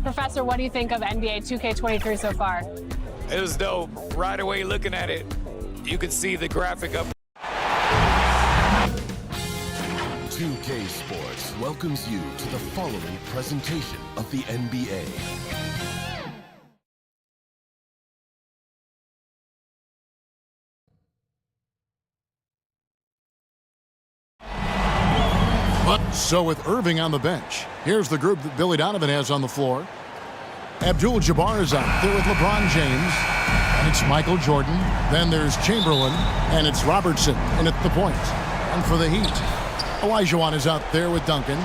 Professor, what do you think of NBA 2K23 so far? It was dope. Right away looking at it, you could see the graphic up. 2K Sports welcomes you to the following presentation of the NBA. So with Irving on the bench, here's the group that Billy Donovan has on the floor. Abdul-Jabbar is out there with LeBron James, and it's Michael Jordan. Then there's Chamberlain, and it's Robertson in at the point. And for the Heat, Olajuwon is out there with Duncan.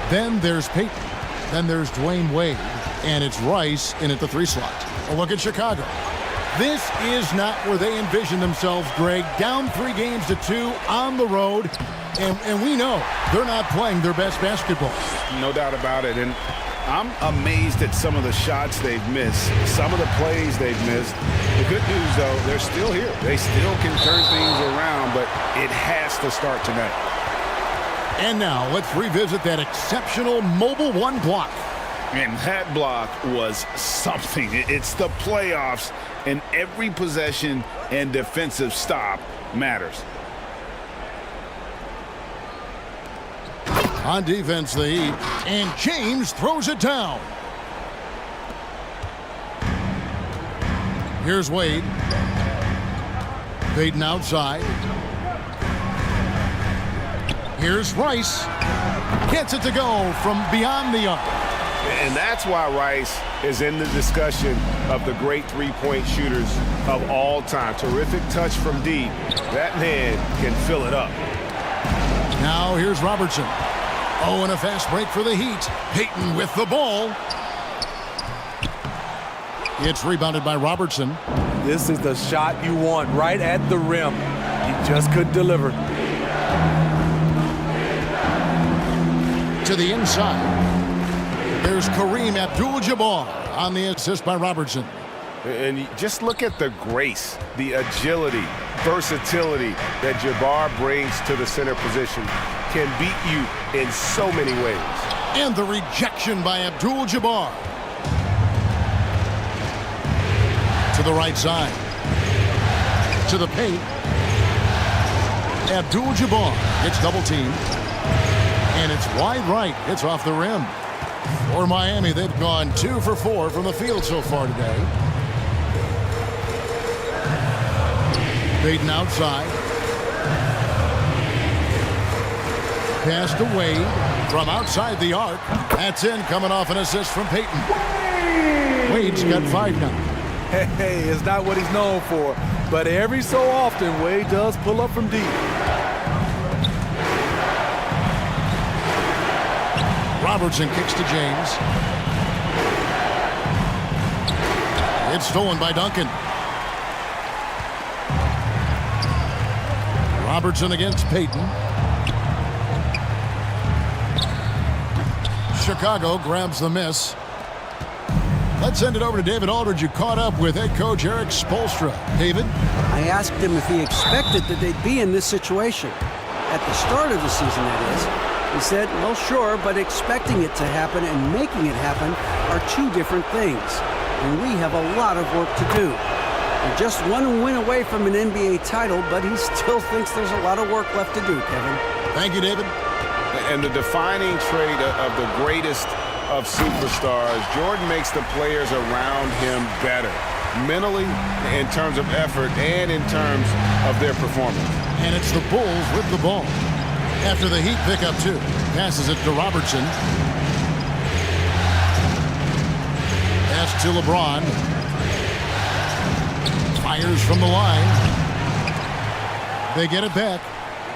Then there's Peyton. Then there's Dwayne Wade, and it's Rice in at the 3 slot. A look at Chicago. This is not where they envision themselves, Greg. Down 3 games to 2 on the road. And we know they're not playing their best basketball. No doubt about it. And I'm amazed at some of the shots they've missed, some of the plays they've missed. The good news, though, they're still here. They still can turn things around, but it has to start tonight. And now let's revisit that exceptional Mobile One block. And that block was something. It's the playoffs, and every possession and defensive stop matters. On defense, the Heat, and James throws it down. Here's Wade. Peyton outside. Here's Rice. Gets it to go from beyond the arc. And that's why Rice is in the discussion of the great three-point shooters of all time. Terrific touch from deep. That man can fill it up. Now here's Robertson. Oh, and a fast break for the Heat. Peyton with the ball. It's rebounded by Robertson. This is the shot you want right at the rim. He just couldn't deliver. To the inside. There's Kareem Abdul-Jabbar on the assist by Robertson. And just look at the grace, the agility, versatility that Jabbar brings to the center position. Can beat you in so many ways. And the rejection by Abdul-Jabbar. To the right side. To the paint. Abdul-Jabbar gets double teamed. And it's wide right. It's off the rim. For Miami, they've gone 2 for 4 from the field so far today. Peyton outside. Pass to Wade from outside the arc. That's in, coming off an assist from Peyton. Wade's got 5 now. Hey, it's not what he's known for, but every so often, Wade does pull up from deep. Robertson kicks to James. It's stolen by Duncan. Robertson against Peyton. Chicago grabs the miss. Let's send it over to David Aldridge, who caught up with head coach Eric Spoelstra. David? I asked him if he expected that they'd be in this situation. At the start of the season, that is. He said, well, sure, but expecting it to happen and making it happen are 2 different things. And we have a lot of work to do. We're just 1 win away from an NBA title, but he still thinks there's a lot of work left to do, Kevin. Thank you, David. And the defining trait of the greatest of superstars, Jordan makes the players around him better, mentally, in terms of effort, and in terms of their performance. And it's the Bulls with the ball. After the Heat pick up 2. Passes it to Robertson. Pass to LeBron. Fires from the line. They get it back.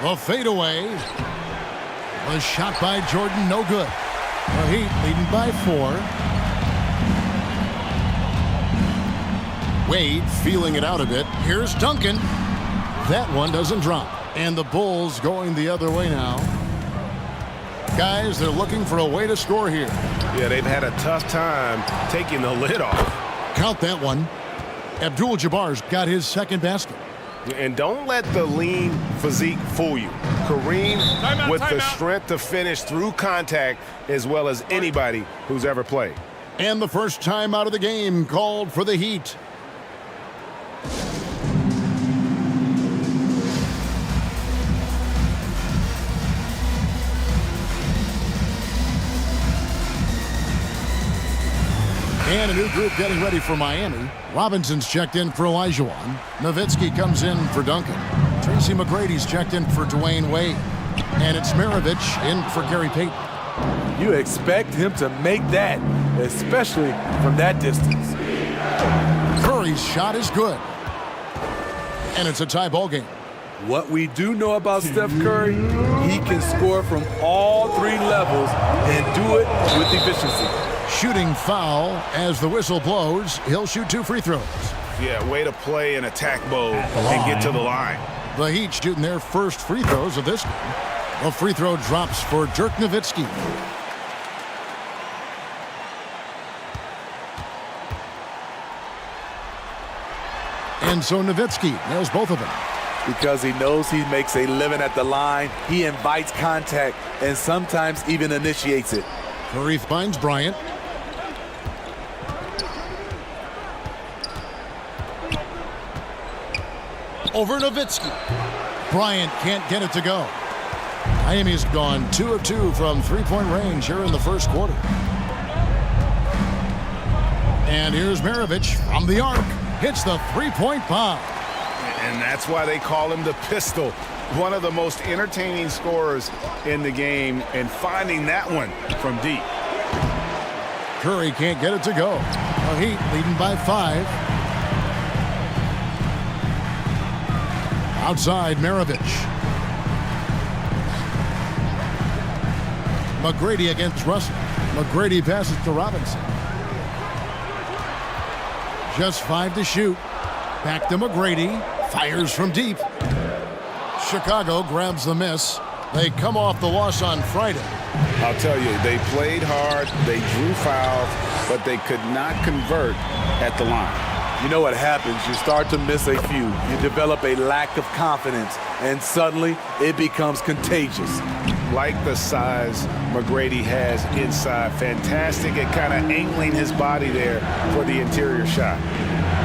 The fadeaway. Was shot by Jordan, no good. The Heat leading by 4. Wade feeling it out a bit. Here's Duncan. That one doesn't drop. And the Bulls going the other way now. Guys, they're looking for a way to score here. Yeah, they've had a tough time taking the lid off. Count that one. Abdul-Jabbar's got his second basket. And don't let the lean physique fool you. Kareem with the strength to finish through contact as well as anybody who's ever played. And the first time out of the game called for the Heat. And a new group getting ready for Miami. Robinson's checked in for Olajuwon. Nowitzki comes in for Duncan. Tracy McGrady's checked in for Dwayne Wade. And it's Maravich in for Gary Payton. You expect him to make that, especially from that distance. Curry's shot is good. And it's a tie ball game. What we do know about Steph Curry, he can score from all three levels and do it with efficiency. Shooting foul as the whistle blows. He'll shoot 2 free throws. Yeah, way to play in attack mode and get to the line. The Heat shooting their first free throws of this game. A free throw drops for Dirk Nowitzki. And so Nowitzki nails both of them. Because he knows he makes a living at the line, he invites contact and sometimes even initiates it. Curry finds Bryant. Over Nowitzki. Bryant can't get it to go. Miami's gone 2 of 2 from three-point range here in the first quarter. And here's Maravich from the arc. Hits the three-point bomb. And that's why they call him the pistol. One of the most entertaining scorers in the game, and finding that one from deep. Curry can't get it to go. The Heat leading by 5. Outside, Maravich. McGrady against Russell. McGrady passes to Robinson. Just 5 to shoot. Back to McGrady. Fires from deep. Chicago grabs the miss. They come off the loss on Friday. I'll tell you, they played hard, they drew fouls, but they could not convert at the line. You know what happens? You start to miss a few. You develop a lack of confidence, and suddenly it becomes contagious. Like the size McGrady has inside. Fantastic at kind of angling his body there for the interior shot.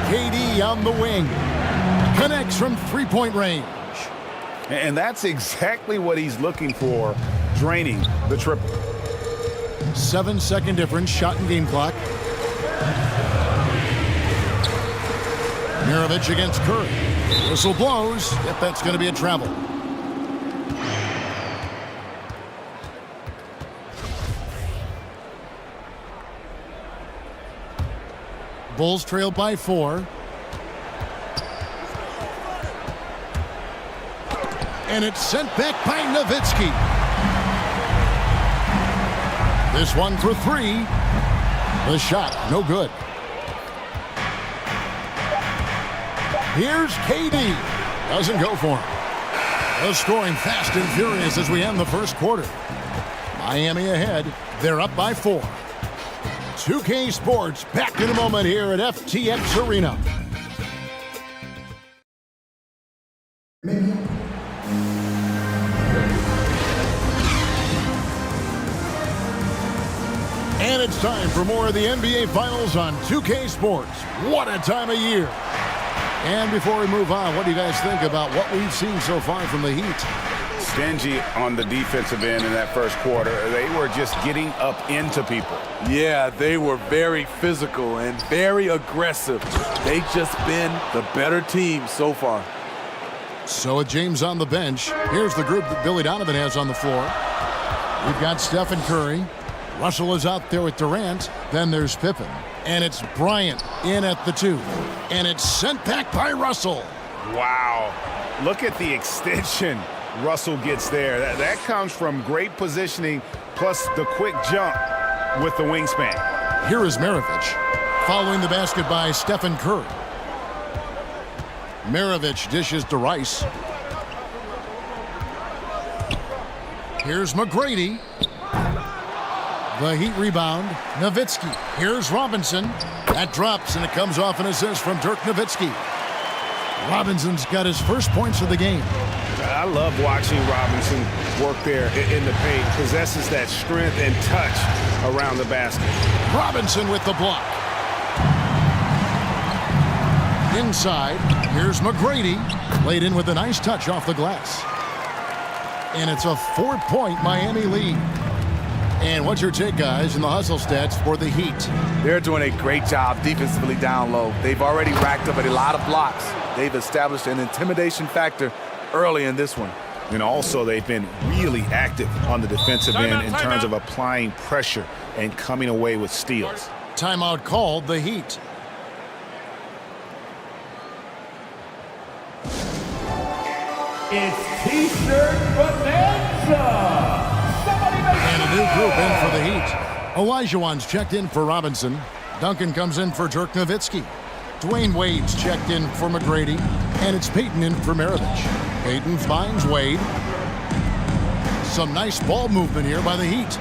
KD on the wing. Connects from three-point range. And that's exactly what he's looking for, draining the triple. 7-second difference, shot and game clock. Maravich against Curry. Whistle blows. If that's going to be a travel. Bulls trail by 4. And it's sent back by Nowitzki. This one for 3. The shot, no good. Here's KD. Doesn't go for him. The scoring fast and furious as we end the first quarter. Miami ahead. They're up by 4. 2K Sports back in a moment here at FTX Arena. And it's time for more of the NBA Finals on 2K Sports. What a time of year. And before we move on, what do you guys think about what we've seen so far from the Heat? Stingy on the defensive end in that first quarter. They were just getting up into people. Yeah, they were very physical and very aggressive. They've just been the better team so far. So with James on the bench, here's the group that Billy Donovan has on the floor. We've got Stephen Curry. Russell is out there with Durant. Then there's Pippen. And it's Bryant in at the 2. And it's sent back by Russell. Wow. Look at the extension Russell gets there. That comes from great positioning plus the quick jump with the wingspan. Here is Maravich following the basket by Stephen Curry. Maravich dishes to Rice. Here's McGrady. The Heat rebound. Nowitzki. Here's Robinson. That drops, and it comes off an assist from Dirk Nowitzki. Robinson's got his first points of the game. I love watching Robinson work there in the paint. Possesses that strength and touch around the basket. Robinson with the block. Inside, here's McGrady. Laid in with a nice touch off the glass. And it's a 4-point Miami lead. And what's your take, guys, in the hustle stats for the Heat? They're doing a great job defensively down low. They've already racked up a lot of blocks. They've established an intimidation factor early in this one. And also, they've been really active on the defensive end in terms of applying pressure and coming away with steals. Timeout called, the Heat. It's T-shirt bonanza. And a new group in for the Heat. Olajuwon's checked in for Robinson. Duncan comes in for Dirk Nowitzki. Dwayne Wade's checked in for McGrady. And it's Payton in for Maravich. Payton finds Wade. Some nice ball movement here by the Heat.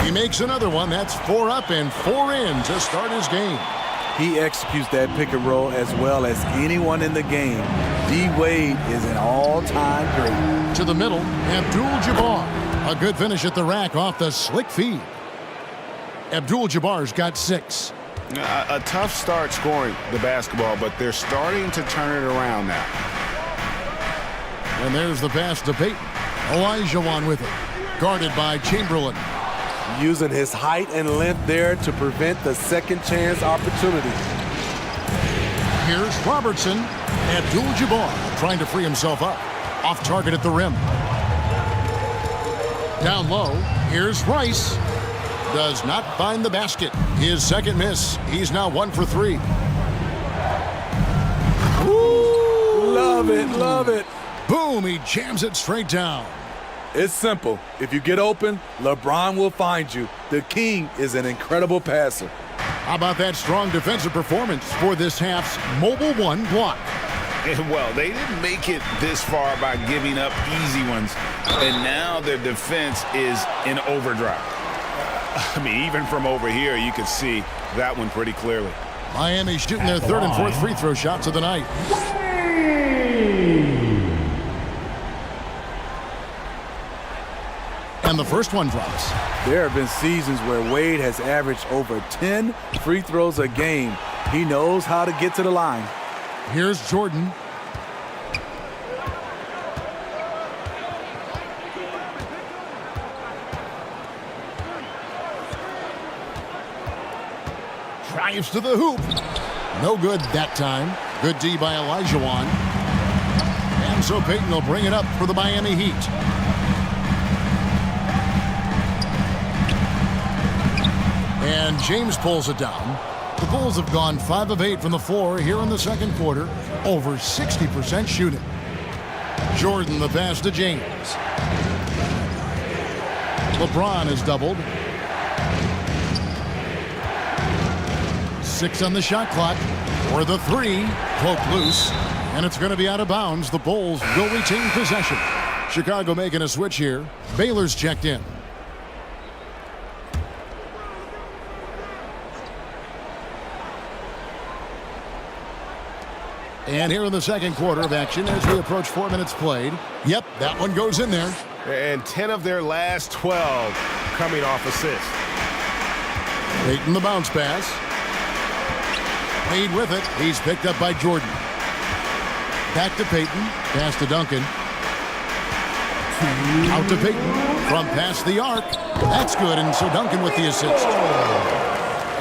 He makes another one. That's 4 up and 4 in to start his game. He executes that pick and roll as well as anyone in the game. D. Wade is an all-time great. To the middle, Abdul-Jabbar. A good finish at the rack off the slick feed. Abdul-Jabbar's got 6. A tough start scoring the basketball, but they're starting to turn it around now. And there's the pass to Payton. Olajuwon with it. Guarded by Chamberlain. Using his height and length there to prevent the second chance opportunity. Here's Robertson. Abdul-Jabbar trying to free himself up. Off target at the rim. Down low. Here's Rice. Does not find the basket. His second miss. He's now 1 for 3. Ooh, love it, love it. Boom, he jams it straight down. It's simple. If you get open, LeBron will find you. The king is an incredible passer. How about that strong defensive performance for this half's Mobile One block? Well, they didn't make it this far by giving up easy ones, and now their defense is in overdrive. I mean, even from over here, you could see that one pretty clearly. Miami shooting their 3rd and 4th free throw shots of the night. And the first one drops. There have been seasons where Wade has averaged over 10 free throws a game. He knows how to get to the line. Here's Jordan. Drives to the hoop. No good that time. Good D by Olajuwon. And so Payton will bring it up for the Miami Heat. And James pulls it down. The Bulls have gone 5 of 8 from the floor here in the second quarter. Over 60% shooting. Jordan the pass to James. LeBron is doubled. 6 on the shot clock. For the 3. Poke loose. And it's going to be out of bounds. The Bulls will retain possession. Chicago making a switch here. Baylor's checked in. And here in the second quarter of action as we approach 4 minutes played. Yep, that one goes in there. And 10 of their last 12 coming off assists. Payton the bounce pass. Wade with it. He's picked up by Jordan. Back to Payton. Pass to Duncan. Out to Payton. From past the arc. That's good, and so Duncan with the assist.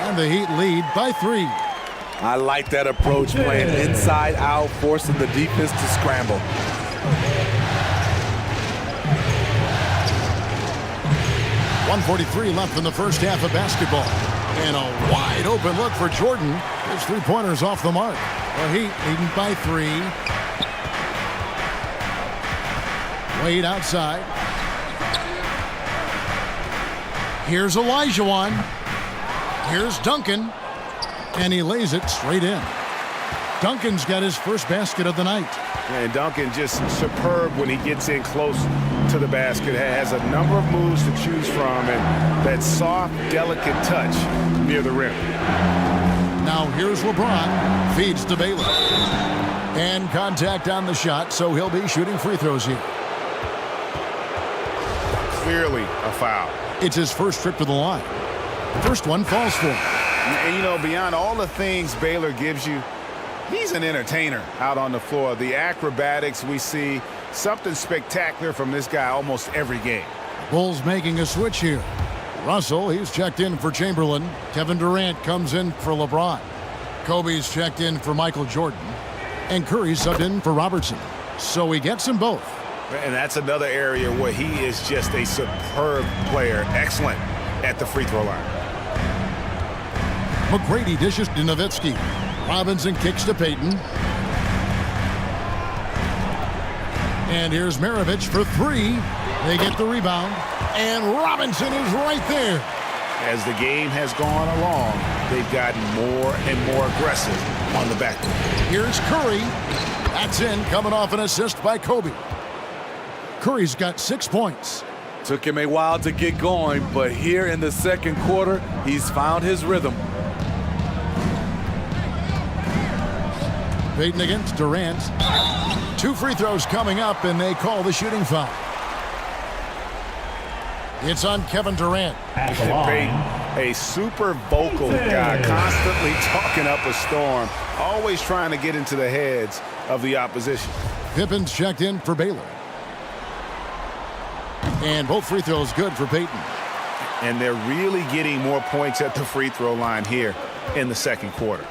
And the Heat lead by 3. I like that approach, playing inside out, forcing the defense to scramble. .143 left in the first half of basketball. And a wide open look for Jordan. His 3-pointers off the mark. The Heat leading by 3. Wade outside. Here's Olajuwon. Here's Duncan. And he lays it straight in. Duncan's got his first basket of the night. And Duncan just superb when he gets in close to to the basket, has a number of moves to choose from, and that soft, delicate touch near the rim. Now here's LeBron, feeds to Baylor. And contact on the shot, so he'll be shooting free throws here. Clearly a foul. It's his first trip to the line. First one falls for him. And, you know, beyond all the things Baylor gives you, he's an entertainer out on the floor. The acrobatics we see, something spectacular from this guy almost every game. Bulls making a switch here. Russell, he's checked in for Chamberlain. Kevin Durant comes in for LeBron. Kobe's checked in for Michael Jordan. And Curry subbed in for Robertson. So he gets them both. And that's another area where he is just a superb player. Excellent at the free throw line. McGrady dishes to Nowitzki. Robinson kicks to Payton. And here's Maravich for three. They get the rebound. And Robinson is right there. As the game has gone along, they've gotten more and more aggressive on the backcourt. Here's Curry. That's in, coming off an assist by Kobe. Curry's got 6 points. Took him a while to get going, but here in the second quarter, he's found his rhythm. Payton against Durant. 2 free throws coming up, and they call the shooting foul. It's on Kevin Durant. Payton, a super vocal guy, constantly talking up a storm, always trying to get into the heads of the opposition. Pippen's checked in for Baylor. And both free throws good for Payton. And they're really getting more points at the free throw line here in the second quarter.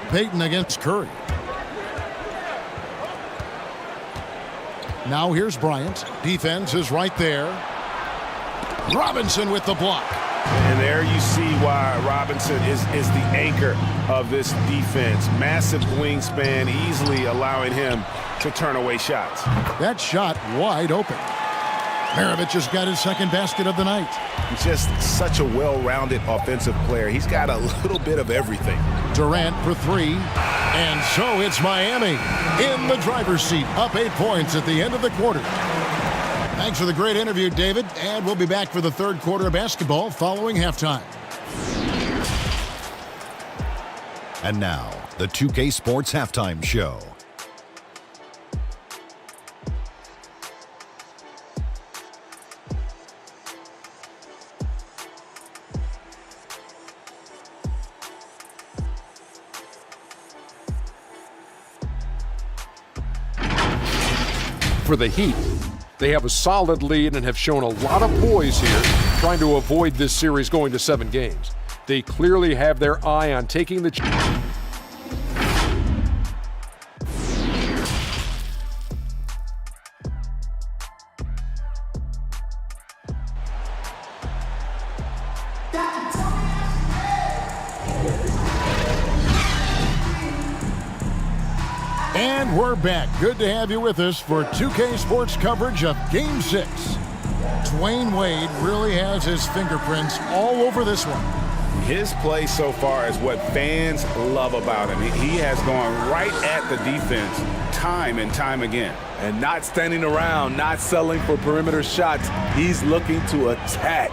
Payton against Curry. Now here's Bryant. Defense is right there. Robinson with the block. And there you see why Robinson is the anchor of this defense. Massive wingspan, easily allowing him to turn away shots. That shot wide open. Maravich has got his second basket of the night. He's just such a well-rounded offensive player. He's got a little bit of everything. Durant for three. And so it's Miami in the driver's seat, up 8 points at the end of the quarter. Thanks for the great interview, David. And we'll be back for the third quarter of basketball following halftime. And now, the 2K Sports Halftime Show. For the Heat, they have a solid lead and have shown a lot of poise here, trying to avoid this series going to 7 games. They clearly have their eye on taking the And we're back. Good to have you with us for 2K Sports coverage of Game 6. Dwayne Wade really has his fingerprints all over this one. His play so far is what fans love about him. He has gone right at the defense time and time again. And not standing around, not settling for perimeter shots. He's looking to attack.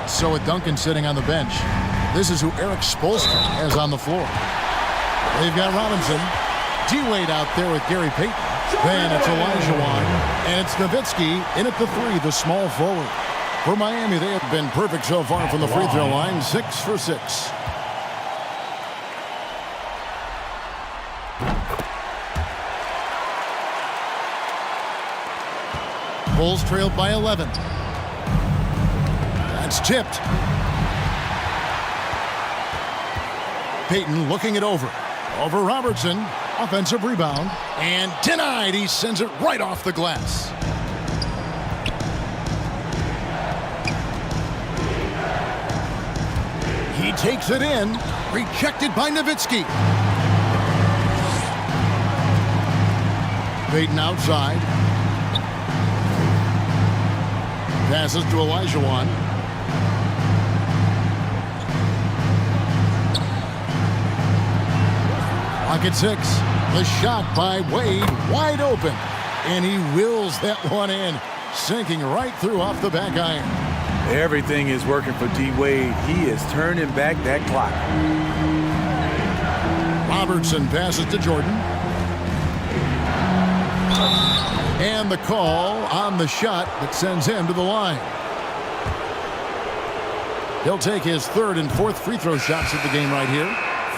So with Duncan sitting on the bench, this is who Eric Spoelstra has on the floor. They've got Robinson. D-Wade out there with Gary Payton. Then it's Olajuwon. And it's Nowitzki in at the 3, the small forward. For Miami, they have been perfect so far from the free throw line, 6 for 6. Bulls trailed by 11. That's tipped. Payton looking it over. Over Robertson. Offensive rebound. And denied. He sends it right off the glass. He takes it in. Rejected by Nowitzki. Payton outside. Passes to Olajuwon. Clock at 6. The shot by Wade, wide open. And he wills that one in, sinking right through off the back iron. Everything is working for D. Wade. He is turning back that clock. Robertson passes to Jordan. And the call on the shot that sends him to the line. He'll take his third and fourth free throw shots at the game right here.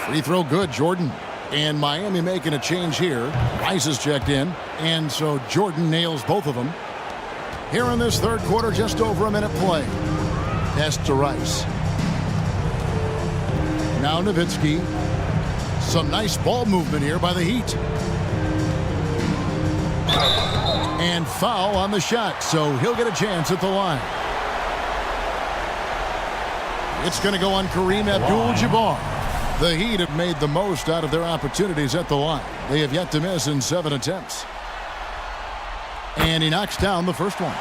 Free throw good, Jordan. And Miami making a change here. Rice is checked in, and so Jordan nails both of them. Here in this third quarter, just over a minute play. Pass to Rice. Now Nowitzki. Some nice ball movement here by the Heat. And foul on the shot, so he'll get a chance at the line. It's going to go on Kareem Abdul-Jabbar. The Heat have made the most out of their opportunities at the line. They have yet to miss in 7 attempts. And he knocks down the first one.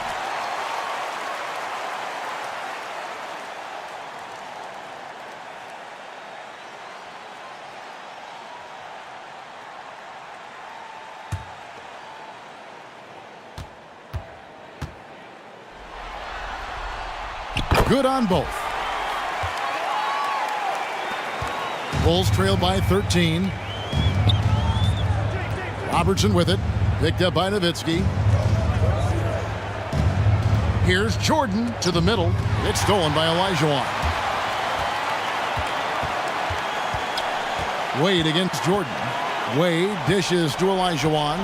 Good on both. Bulls trail by 13. Robertson with it. Picked up by Nowitzki. Here's Jordan to the middle. It's stolen by Olajuwon. Wade against Jordan. Wade dishes to Olajuwon.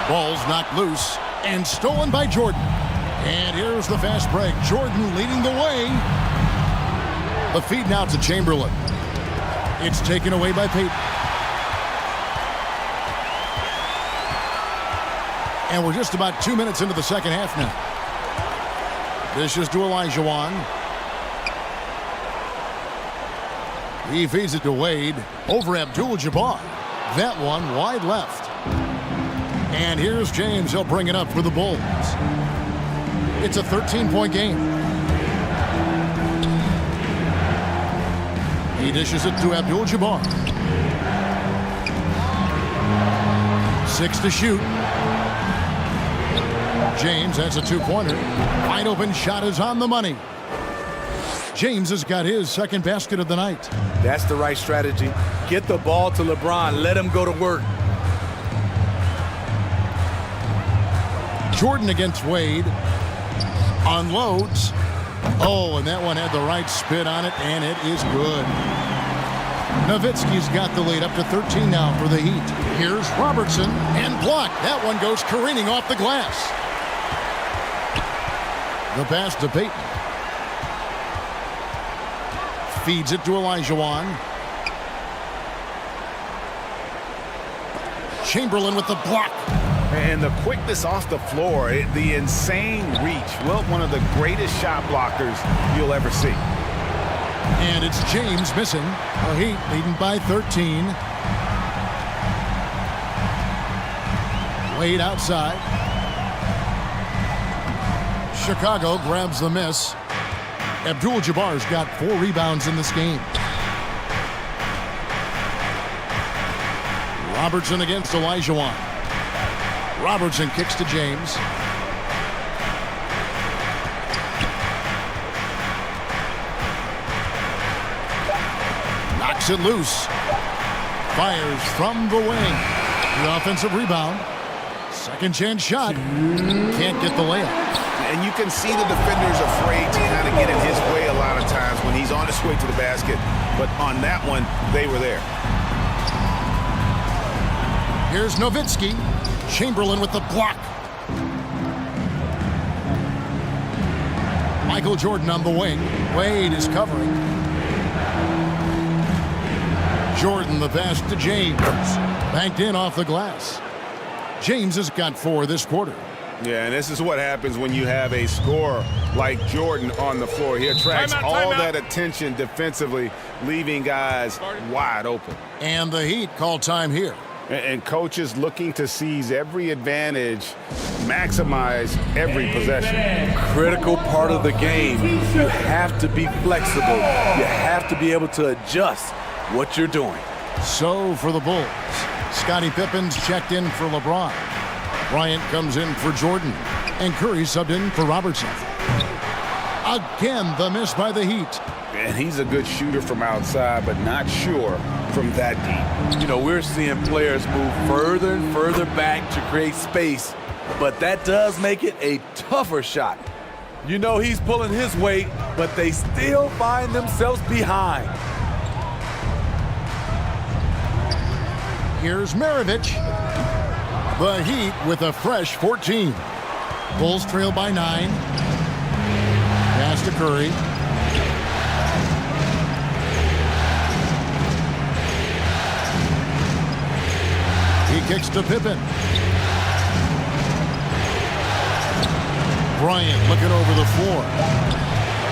Ball's knocked loose and stolen by Jordan. And here's the fast break. Jordan leading the way. The feed now to Chamberlain. It's taken away by Payton. And we're just about 2 minutes into the second half now. Dishes to Olajuwon. He feeds it to Wade. Over Abdul-Jabbar. That one wide left. And here's James. He'll bring it up for the Bulls. It's a 13-point game. He dishes it to Abdul-Jabbar. 6 to shoot. James has a two-pointer. Wide open shot is on the money. James has got his second basket of the night. That's the right strategy. Get the ball to LeBron. Let him go to work. Jordan against Wade. Unloads. Oh, and that one had the right spin on it, and it is good. Nowitzki's got the lead up to 13 now for the Heat. Here's Robertson, and blocked. That one goes careening off the glass. The pass to Payton. Feeds it to Olajuwon. Chamberlain with the block. And the quickness off the floor, the insane reach. Well, one of the greatest shot blockers you'll ever see. And it's James missing. The Heat leading by 13. Wade outside. Chicago grabs the miss. Abdul-Jabbar's got 4 rebounds in this game. Robertson against Olajuwon. Robertson kicks to James. Knocks it loose. Fires from the wing. The offensive rebound. Second chance shot. Can't get the layup. And you can see the defender's afraid to kind of get in his way a lot of times when he's on his way to the basket. But on that one, they were there. Here's Nowitzki. Chamberlain with the block. Michael Jordan on the wing. Wade is covering. Jordan the pass to James. Banked in off the glass. James has got 4 this quarter. Yeah, and this is what happens when you have a scorer like Jordan on the floor. He attracts all that attention defensively, leaving guys wide open. And the Heat call time here. And coaches looking to seize every advantage, maximize every possession. Critical part of the game. You have to be flexible. You have to be able to adjust what you're doing. So for the Bulls, Scottie Pippen's checked in for LeBron. Bryant comes in for Jordan. And Curry subbed in for Robertson. Again, the miss by the Heat. And he's a good shooter from outside, but not sure from that deep. You know, we're seeing players move further and further back to create space, but that does make it a tougher shot. You know he's pulling his weight, but they still find themselves behind. Here's Maravich. The Heat with a fresh 14. Bulls trail by 9. Pass to Curry. He kicks to Pippen. Bryant looking over the floor.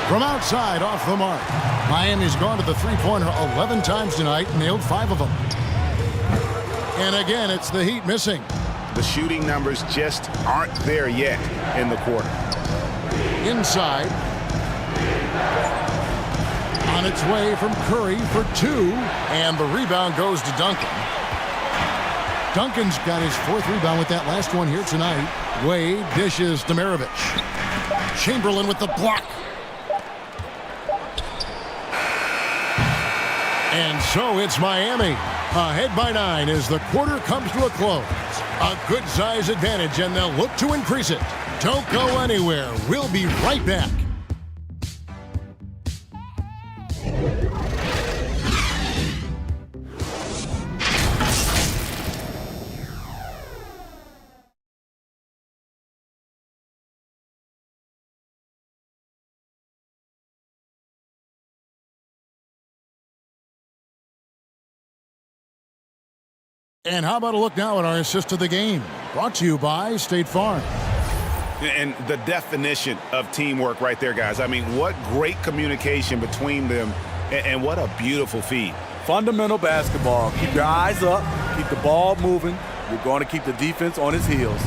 From outside, off the mark. Miami's gone to the three-pointer 11 times tonight, nailed 5 of them. And again, it's the Heat missing. The shooting numbers just aren't there yet in the quarter. Inside. On its way from Curry for 2. And the rebound goes to Duncan. Duncan's got his 4th rebound with that last one here tonight. Wade dishes to Maravich. Chamberlain with the block. And so it's Miami. Ahead by 9 as the quarter comes to a close. A good size advantage, and they'll look to increase it. Don't go anywhere. We'll be right back. And how about a look now at our assist of the game? Brought to you by State Farm. And the definition of teamwork right there, guys. I mean, what great communication between them, and what a beautiful feed. Fundamental basketball. Keep your eyes up. Keep the ball moving. You're going to keep the defense on its heels.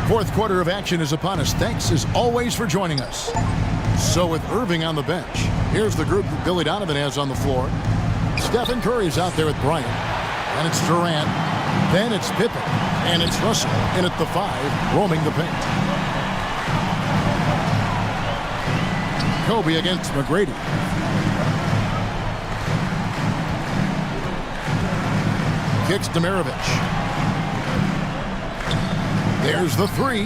4th quarter of action is upon us. Thanks, as always, for joining us. So with Irving on the bench, here's the group that Billy Donovan has on the floor. Stephen Curry's out there with Bryant. And it's Durant. Then it's Pippen. And it's Russell in at the 5, roaming the paint. Kobe against McGrady. Kicks to Maravich. There's the 3.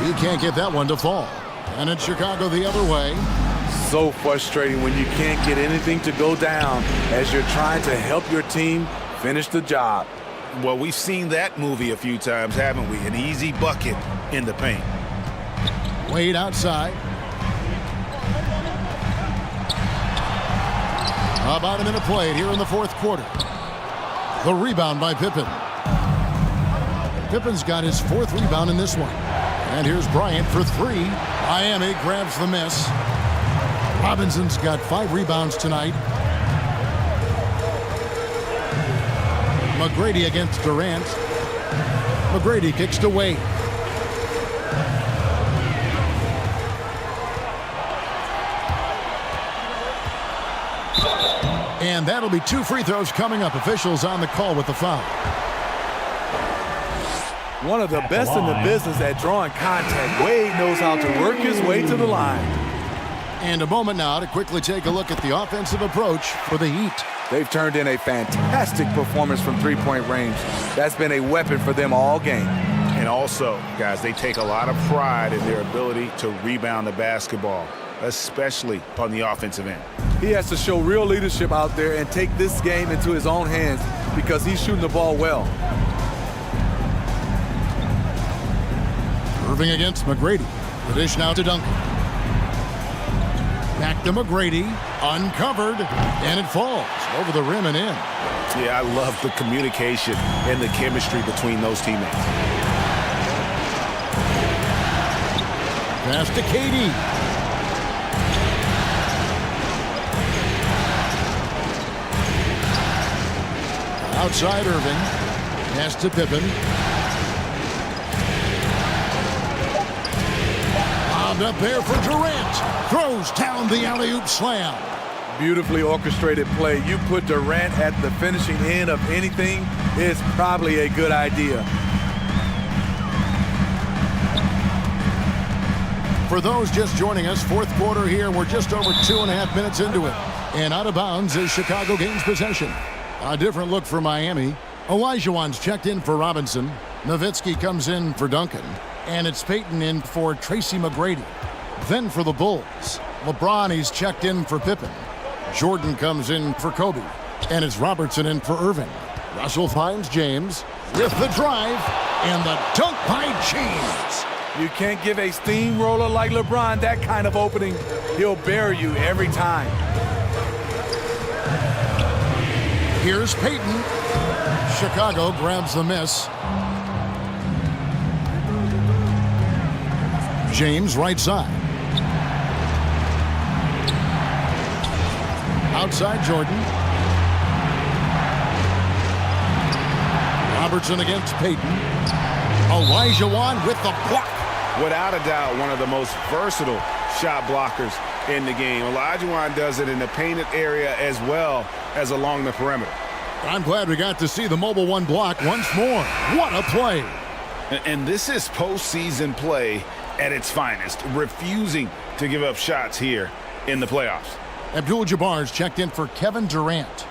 He can't get that one to fall. And it's Chicago the other way. So frustrating when you can't get anything to go down as you're trying to help your team finish the job. Well, we've seen that movie a few times, haven't we? An easy bucket in the paint. Wade outside. About a minute played here in the 4th quarter. The rebound by Pippen. Pippen's got his 4th rebound in this one. And here's Bryant for 3. Miami grabs the miss. Robinson's got 5 rebounds tonight. McGrady against Durant. McGrady kicks to Wade. And that'll be 2 free throws coming up. Officials on the call with the foul. One of the best in the business at drawing contact. Wade knows how to work his way to the line. And a moment now to quickly take a look at the offensive approach for the Heat. They've turned in a fantastic performance from three-point range. That's been a weapon for them all game. And also, guys, they take a lot of pride in their ability to rebound the basketball, especially on the offensive end. He has to show real leadership out there and take this game into his own hands because he's shooting the ball well. Irving against McGrady. The dish now to Duncan. Back to McGrady. Uncovered. And it falls over the rim and in. Yeah, I love the communication and the chemistry between those teammates. Pass to KD. Outside Irving. Pass to Pippen. Up there for Durant. throws down the alley-oop slam. Beautifully orchestrated play. You put Durant at the finishing end of anything, it's probably a good idea. For those just joining us, fourth quarter here. We're just over 2.5 minutes into it. And out of bounds as Chicago gains possession. A different look for Miami. Olajuwon's checked in for Robinson. Nowitzki comes in for Duncan. And it's Payton in for Tracy McGrady. Then for the Bulls, LeBron, he's checked in for Pippen. Jordan comes in for Kobe. And it's Robertson in for Irving. Russell finds James with the drive and the dunk by James. You can't give a steamroller like LeBron that kind of opening. He'll bury you every time. Here's Payton. Chicago grabs the miss. James right side. Outside Jordan. Robertson against Payton. Olajuwon with the block. Without a doubt, one of the most versatile shot blockers in the game. Olajuwon does it in the painted area as well as along the perimeter. I'm glad we got to see the mobile one block once more. What a play. And this is postseason play at its finest, refusing to give up shots here in the playoffs. Abdul-Jabbar's checked in for Kevin Durant.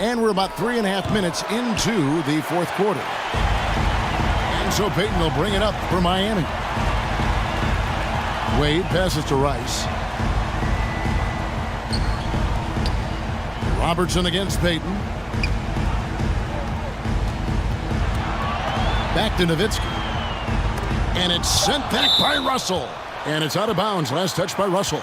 And we're about 3.5 minutes into the fourth quarter. And so Payton will bring it up for Miami. Wade passes to Rice. Robertson against Payton. Back to Nowitzki. And it's sent back by Russell. And it's out of bounds. Last touch by Russell.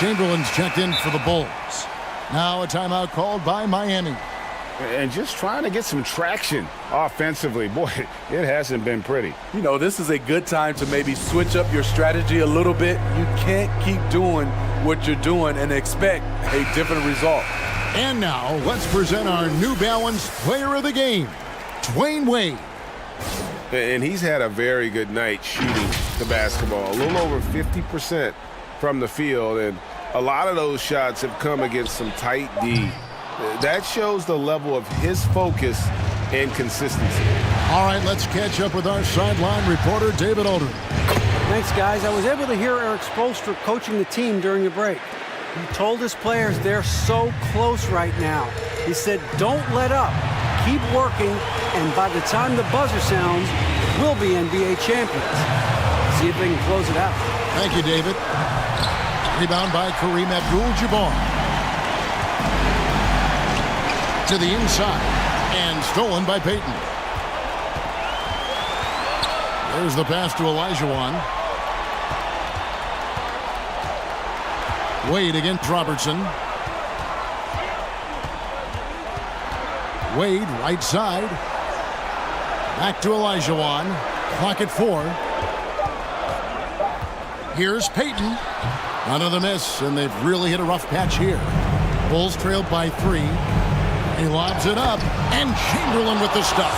Chamberlain's checked in for the Bulls. Now a timeout called by Miami. And just trying to get some traction offensively. Boy, it hasn't been pretty. You know, this is a good time to maybe switch up your strategy a little bit. You can't keep doing what you're doing and expect a different result. And now let's present our New Balance Player of the Game, Dwayne Wade. And he's had a very good night shooting the basketball. A little over 50% from the field, and a lot of those shots have come against some tight D. That shows the level of his focus and consistency. All right, let's catch up with our sideline reporter, David Aldridge. Thanks, guys. I was able to hear Eric Spoelstra coaching the team during the break. He told his players they're so close right now. He said, don't let up. Keep working, and by the time the buzzer sounds, we'll be NBA champions. See if they can close it out. Thank you, David. Rebound by Kareem Abdul-Jabbar. To the inside, and stolen by Payton. There's the pass to Olajuwon. Wade against Robertson. Wade, right side. Back to Olajuwon. Clock at 4. Here's Payton. Another miss, and they've really hit a rough patch here. Bulls trailed by 3. He lobs it up, and Chamberlain with the stuff.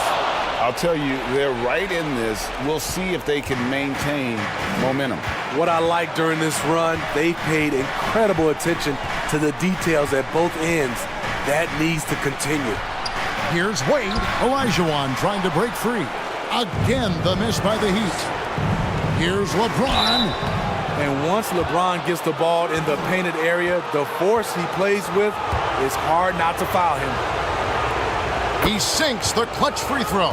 I'll tell you, they're right in this. We'll see if they can maintain momentum. What I like during this run, they paid incredible attention to the details at both ends. That needs to continue. Here's Wade. Olajuwon trying to break free. Again, the miss by the Heat. Here's LeBron. And once LeBron gets the ball in the painted area, the force he plays with, it's hard not to foul him. He sinks the clutch free throw.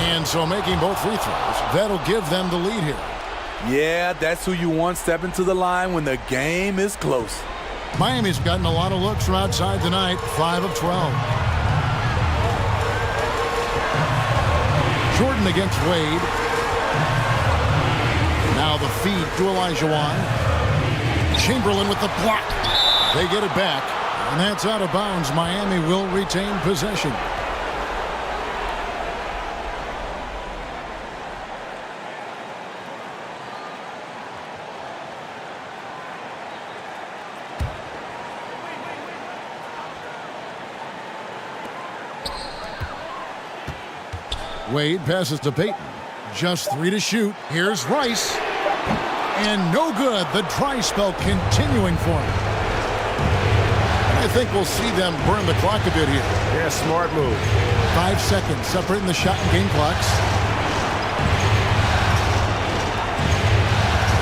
And so making both free throws, that'll give them the lead here. Yeah, that's who you want stepping to the line when the game is close. Miami's gotten a lot of looks from outside tonight, 5 of 12. Jordan against Wade. Now the feed to Olajuwon. Chamberlain with the block. They get it back, and that's out of bounds. Miami will retain possession. Wade passes to Peyton. Just 3 to shoot. Here's Rice. And no good. The dry spell continuing for him. And I think we'll see them burn the clock a bit here. Yeah, smart move. 5 seconds separating the shot and game clocks.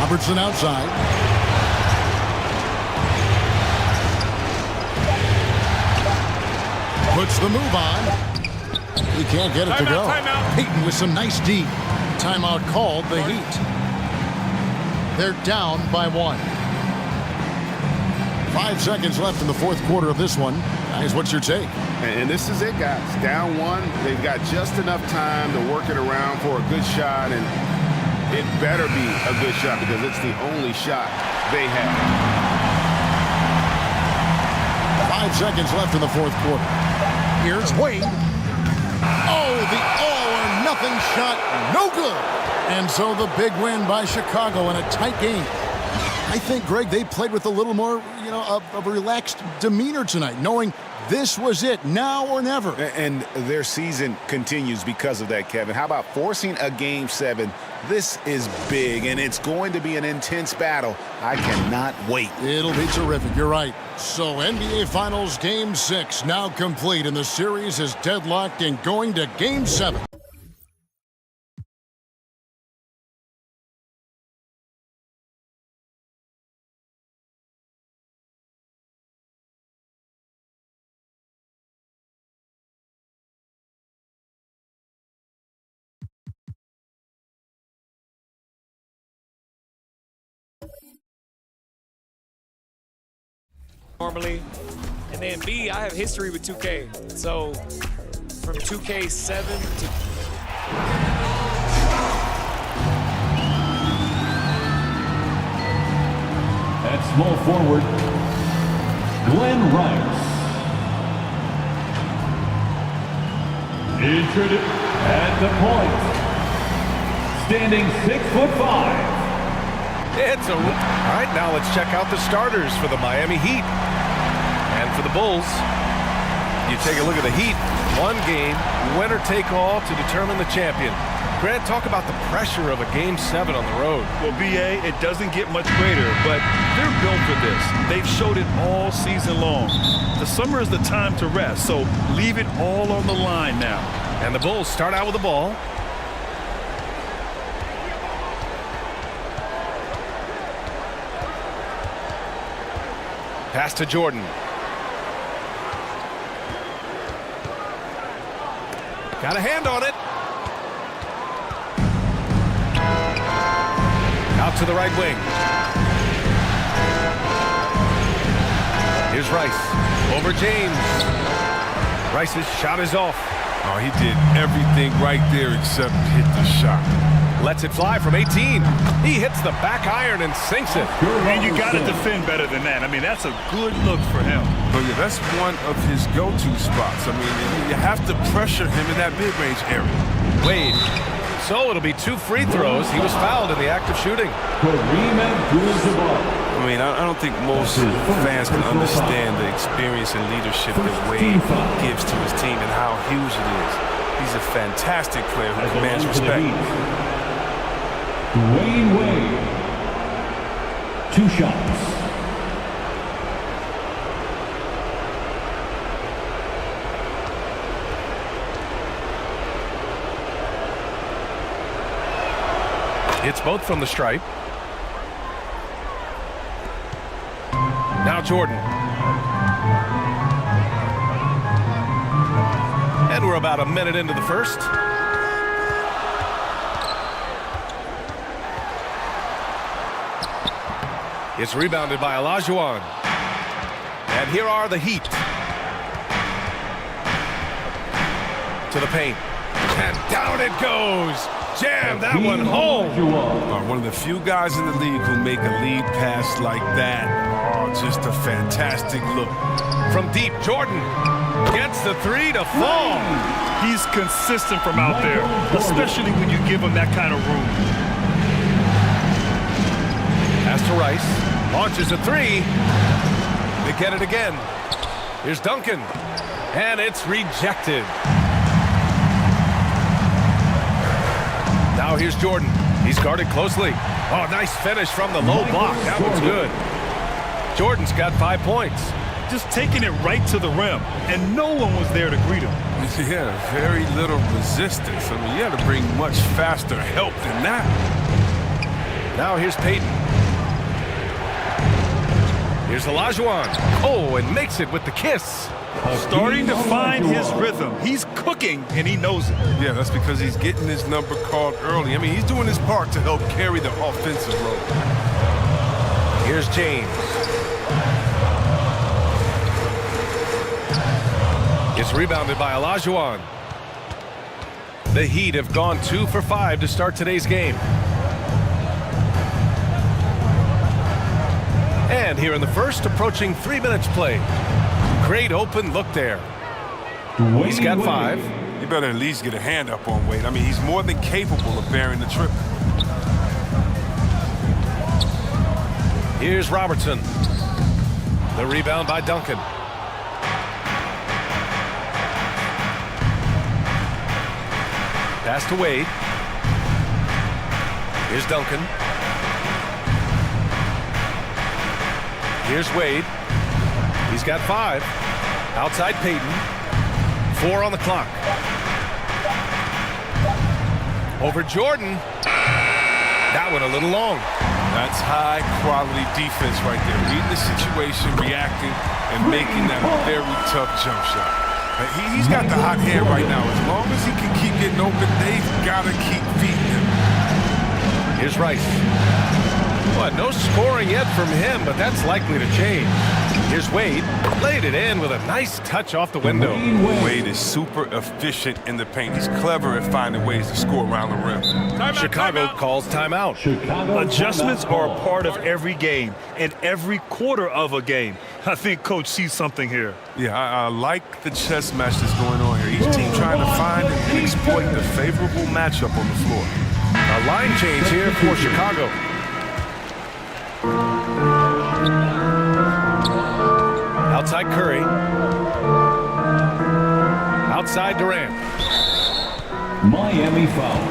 Robertson outside. Puts the move on. He can't get it to go. Timeout. Peyton with some nice D. Timeout called the Heat. They're down by 1. 5 seconds left in the fourth quarter of this one. Guys, what's your take? And this is it, guys. Down 1. They've got just enough time to work it around for a good shot, and it better be a good shot because it's the only shot they have. 5 seconds left in the fourth quarter. Here's Wade. Oh, the all-or-nothing shot. No good. And so the big win by Chicago in a tight game. I think, Greg, they played with a little more, of a relaxed demeanor tonight, knowing this was it, now or never. And their season continues because of that, Kevin. How about forcing a Game 7? This is big, and it's going to be an intense battle. I cannot wait. It'll be terrific. You're right. So NBA Finals Game 6 now complete, and the series is deadlocked and going to Game 7. Normally, and then B, I have history with 2K. So from 2K7 to At small forward, Glenn Rice. Introduced at the point, standing 6'5". It's a... All right, now let's check out the starters for the Miami Heat. And for the Bulls, you take a look at the Heat. One game, winner take all to determine the champion. Grant, talk about the pressure of a Game 7 on the road. Well, BA, it doesn't get much greater, but they're built for this. They've showed it all season long. The summer is the time to rest, so leave it all on the line now. And the Bulls start out with the ball. Pass to Jordan. Got a hand on it. Out to the right wing. Here's Rice. Over James. Rice's shot is off. Oh, he did everything right there except hit the shot. Lets it fly from 18. He hits the back iron and sinks it. And you got to defend better than that. I mean, that's a good look for him. But yeah, that's one of his go-to spots. I mean, you have to pressure him in that mid-range area. Wade. So it'll be 2 free throws. He was fouled in the act of shooting. I mean, I don't think most fans can understand the experience and leadership that Wade gives to his team and how huge it is. He's a fantastic player who commands respect. Dwayne Wade. 2 shots. It's both from the stripe. Now Jordan. And we're about a minute into the first. It's rebounded by Olajuwon. And here are the Heat. To the paint. And down it goes. Jam that one home. One of the few guys in the league who make a lead pass like that. Oh, just a fantastic look. From deep, Jordan gets the 3 to fall. He's consistent from out there, especially when you give him that kind of room. Pass to Rice. Launches a 3. They get it again. Here's Duncan. And it's rejected. Now here's Jordan. He's guarded closely. Oh, nice finish from the low block. That one's good. Jordan's got 5 points. Just taking it right to the rim, and no one was there to greet him. Yeah, very little resistance. I mean, you had to bring much faster help than that. Now here's Peyton. Here's Olajuwon. Oh, and makes it with the kiss. Starting to find his rhythm. He's cooking, and he knows it. Yeah, that's because he's getting his number called early. I mean, he's doing his part to help carry the offensive load. Here's James. It's rebounded by Olajuwon. The Heat have gone 2 for 5 to start today's game. And here in the first, approaching 3 minutes played. Great open look there. He's got 5. You better at least get a hand up on Wade. I mean, he's more than capable of bearing the triple. Here's Robertson. The rebound by Duncan. Pass to Wade. Here's Duncan. Here's Wade. He's got 5. Outside Peyton. 4 on the clock. Over Jordan. That one a little long. That's high-quality defense right there. Reading the situation, reacting, and making that very tough jump shot. He's got the hot hand right now. As long as he can keep getting open, they've got to keep feeding him. Here's Rice. Well, no scoring yet from him, but that's likely to change. Here's Wade. Laid it in with a nice touch off the window. Wade is super efficient in the paint. He's clever at finding ways to score around the rim. Chicago calls timeout. Adjustments are a part of every game and every quarter of a game. I think Coach sees something here. Yeah, I like the chess match that's going on here. Each team trying to find and exploit the favorable matchup on the floor. A line change here for Chicago. Outside Curry. Outside Durant. Miami foul.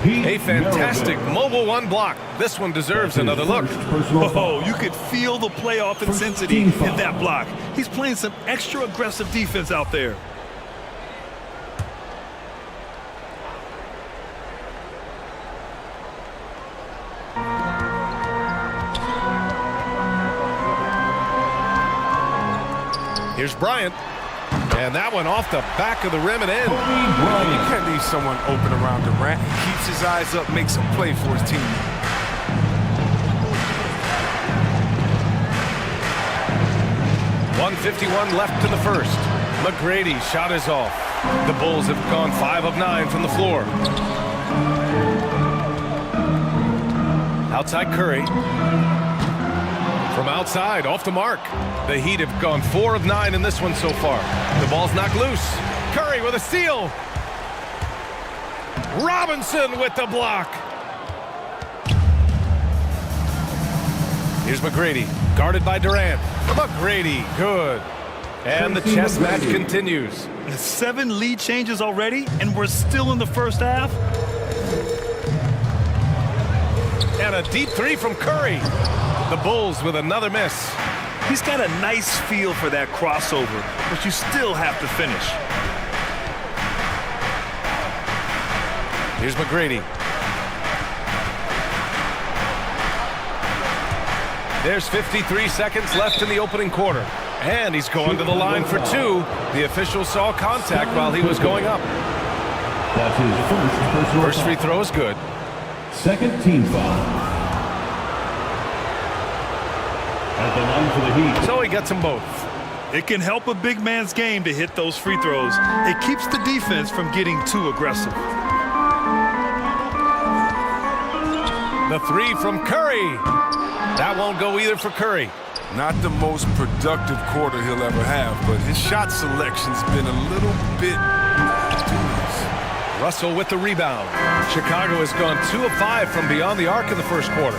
A fantastic mobile 1 block. This one deserves another look. Oh, you could feel the playoff intensity in that block. He's playing some extra aggressive defense out there. Here's Bryant. And that one off the back of the rim and in. You can't leave someone open around Durant. He keeps his eyes up, makes a play for his team. 1:51 left in the first. McGrady's shot is off. The Bulls have gone 5 of 9 from the floor. Outside Curry. From outside, off the mark. The Heat have gone 4 of 9 in this one so far. The ball's knocked loose. Curry with a steal. Robinson with the block. Here's McGrady, guarded by Durant. McGrady, good. And the chess match continues. 7 lead changes already, and we're still in the first half. And a deep 3 from Curry. The Bulls with another miss. He's got a nice feel for that crossover, but you still have to finish. Here's McGrady. There's 53 seconds left in the opening quarter. And he's going to the line for 2. The official saw contact while he was going up. That's his first free throw is good. Second team foul. At the line for the Heat. So he gets them both. It can help a big man's game to hit those free throws. It keeps the defense from getting too aggressive. The 3 from Curry. That won't go either for Curry. Not the most productive quarter he'll ever have, but his shot selection's been a little bit dubious. Russell with the rebound. Chicago has gone 2 of 5 from beyond the arc in the first quarter.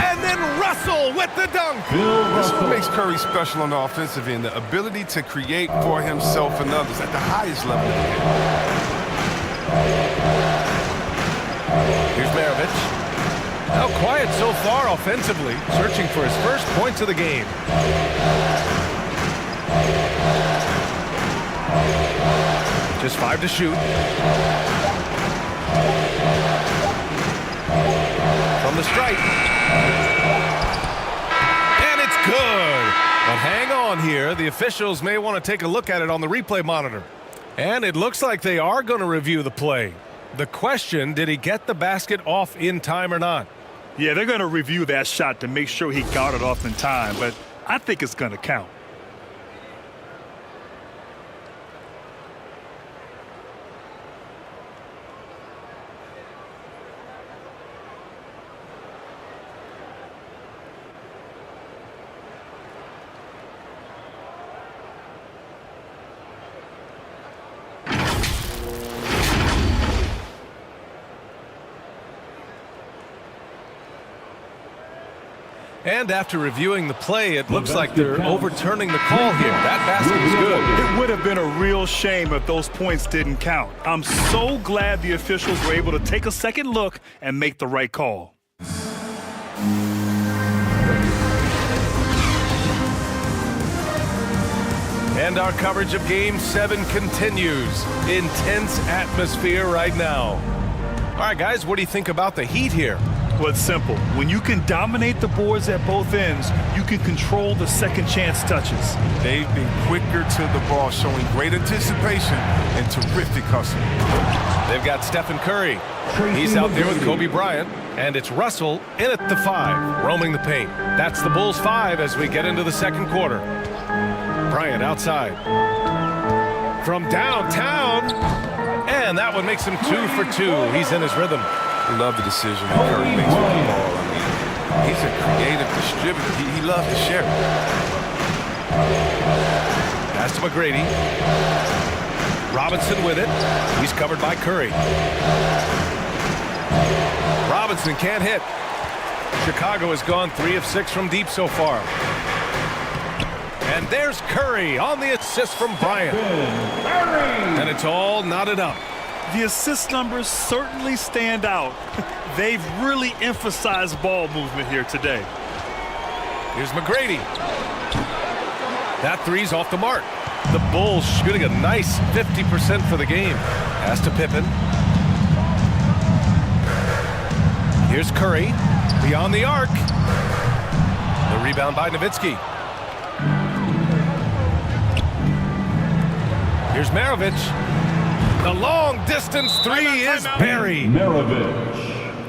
And then Russell with the dunk. This is what makes Curry special on the offensive end, the ability to create for himself and others at the highest level. far offensively, searching for his first points of the game. Just 5 to shoot. From the stripe. And it's good. But hang on here. The officials may want to take a look at it on the replay monitor. And it looks like they are going to review the play. The question, did he get the basket off in time or not? Yeah, they're going to review that shot to make sure he got it off in time, but I think it's going to count. And after reviewing the play, it looks like they're overturning the call here. That basket is good. It would have been a real shame if those points didn't count. I'm so glad the officials were able to take a second look and make the right call. And our coverage of Game 7 continues. Intense atmosphere right now. All right, guys, what do you think about the Heat here? Well, it's simple. When you can dominate the boards at both ends, you can control the second chance touches. They've been quicker to the ball, showing great anticipation and terrific hustle. They've got Stephen Curry. He's out there with Kobe Bryant. And it's Russell in at the 5, roaming the paint. That's the Bulls 5 as we get into the second quarter. Bryant outside. From downtown. And that one makes him 2 for 2. He's in his rhythm. Love the decision that Curry makes with the ball. I mean, he's a creative distributor. He loves to share it. Pass to McGrady. Robinson with it. He's covered by Curry. Robinson can't hit. Chicago has gone 3 of 6 from deep so far. And there's Curry on the assist from Bryant. And it's all knotted up. The assist numbers certainly stand out. They've really emphasized ball movement here today. Here's McGrady. That three's off the mark. The Bulls shooting a nice 50% for the game. Pass to Pippen. Here's Curry. Beyond the arc. The rebound by Nowitzki. Here's Maravich. The long distance three is buried.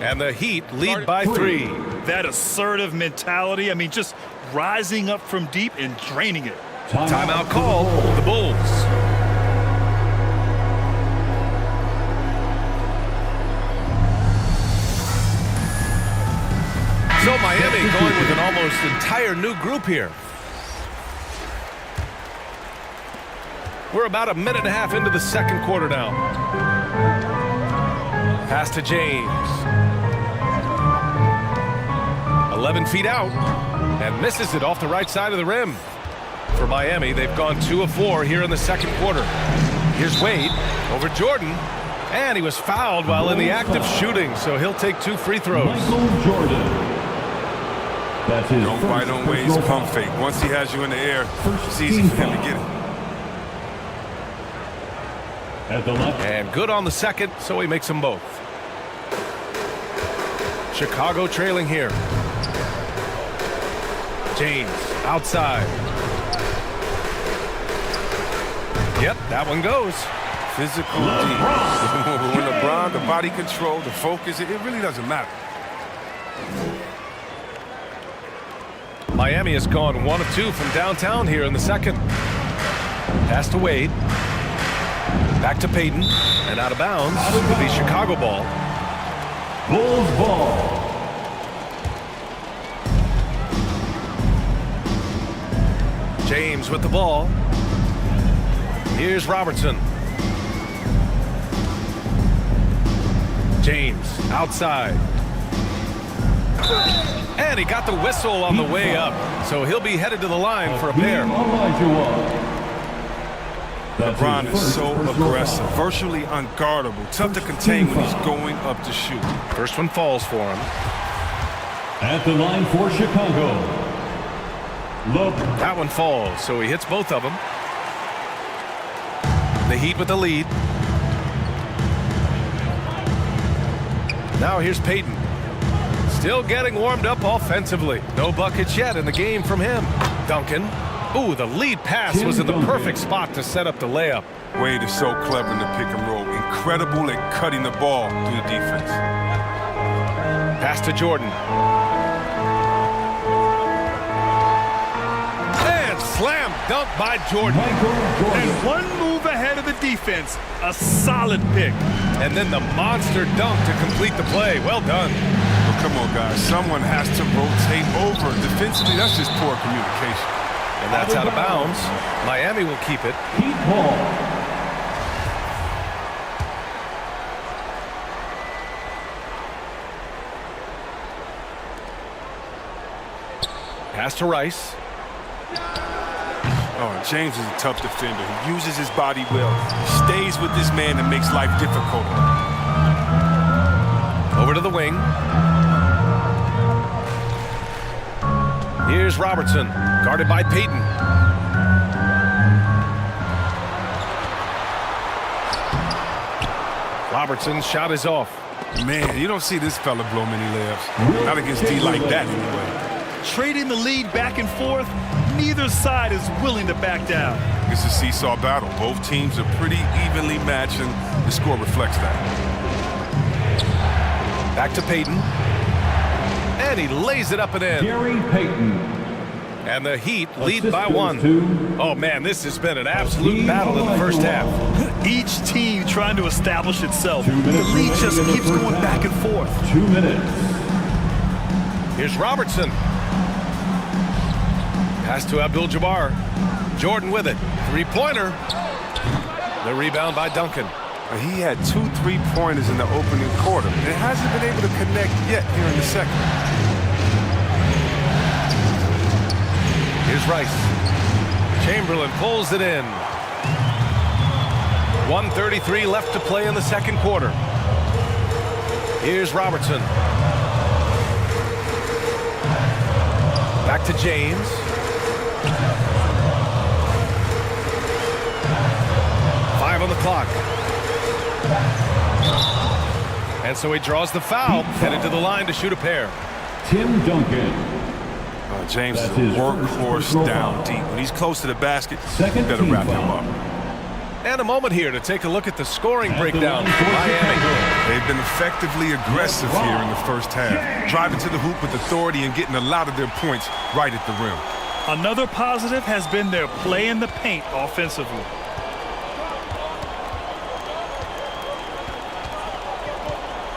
And the Heat lead by 3. That assertive mentality, I mean, just rising up from deep and draining it. Timeout call, the Bulls. So Miami going with an almost entire new group here. We're about a minute and a half into the second quarter now. Pass to James. 11 feet out and misses it off the right side of the rim. For Miami, they've gone 2 of 4 here in the second quarter. Here's Wade over Jordan. And he was fouled while in the act of shooting, so he'll take 2 free throws. Don't bite on Wade's pump fake. Once he has you in the air, it's easy for him to get it. And good on the second, so he makes them both. Chicago trailing here. James outside. Yep, that one goes. Physical D. When LeBron, the body control, the focus, it really doesn't matter. Miami has gone 1 of 2 from downtown here in the second. Pass to Wade. Back to Payton. And out of bounds will be Chicago ball. Bulls ball. James with the ball. Here's Robertson. James outside. And he got the whistle on the way up. So he'll be headed to the line for a pair. LeBron is so aggressive, virtually unguardable, tough to contain when he's going up to shoot. First one falls for him. At the line for Chicago, That one falls, so he hits both of them. The Heat with the lead. Now here's Payton. Still getting warmed up offensively. No buckets yet in the game from him. Duncan. Ooh, the lead pass was in the perfect spot to set up the layup. Wade is so clever in the pick and roll. Incredible at cutting the ball through the defense. Pass to Jordan. And slam dunk by Jordan. And one move ahead of the defense. A solid pick. And then the monster dunk to complete the play. Well done. Well, come on, guys. Someone has to rotate over. Defensively, that's just poor communication. And that's out of bounds. Miami will keep it. Heat ball. Pass to Rice. Oh, James is a tough defender. He uses his body well. He stays with this man and makes life difficult. Over to the wing. Here's Robertson, guarded by Payton. Robertson's shot is off. Man, you don't see this fella blow many layups. Not against D like that, anyway. Trading the lead back and forth, neither side is willing to back down. It's a seesaw battle. Both teams are pretty evenly matched, and the score reflects that. Back to Payton. And he lays it up and in. Gary Payton. And the Heat lead by one. Oh, man, this has been an absolute battle in the first half. Each team trying to establish itself. The lead just keeps going back and forth. 2 minutes. Here's Robertson. Pass to Abdul-Jabbar. Jordan with it. Three-pointer. The rebound by Duncan. He had 2 3-pointers in the opening quarter. It hasn't been able to connect yet here in the second. Here's Rice. Chamberlain pulls it in. 1:33 left to play in the second quarter. Here's Robertson. Back to James. Five on the clock. And so he draws the foul, headed to the line to shoot a pair. Tim Duncan. James is a workhorse down deep. When he's close to the basket, you better wrap him up. And a moment here to take a look at the scoring breakdown for Miami. They've been effectively aggressive here in the first half, driving to the hoop with authority and getting a lot of their points right at the rim. Another positive has been their play in the paint offensively.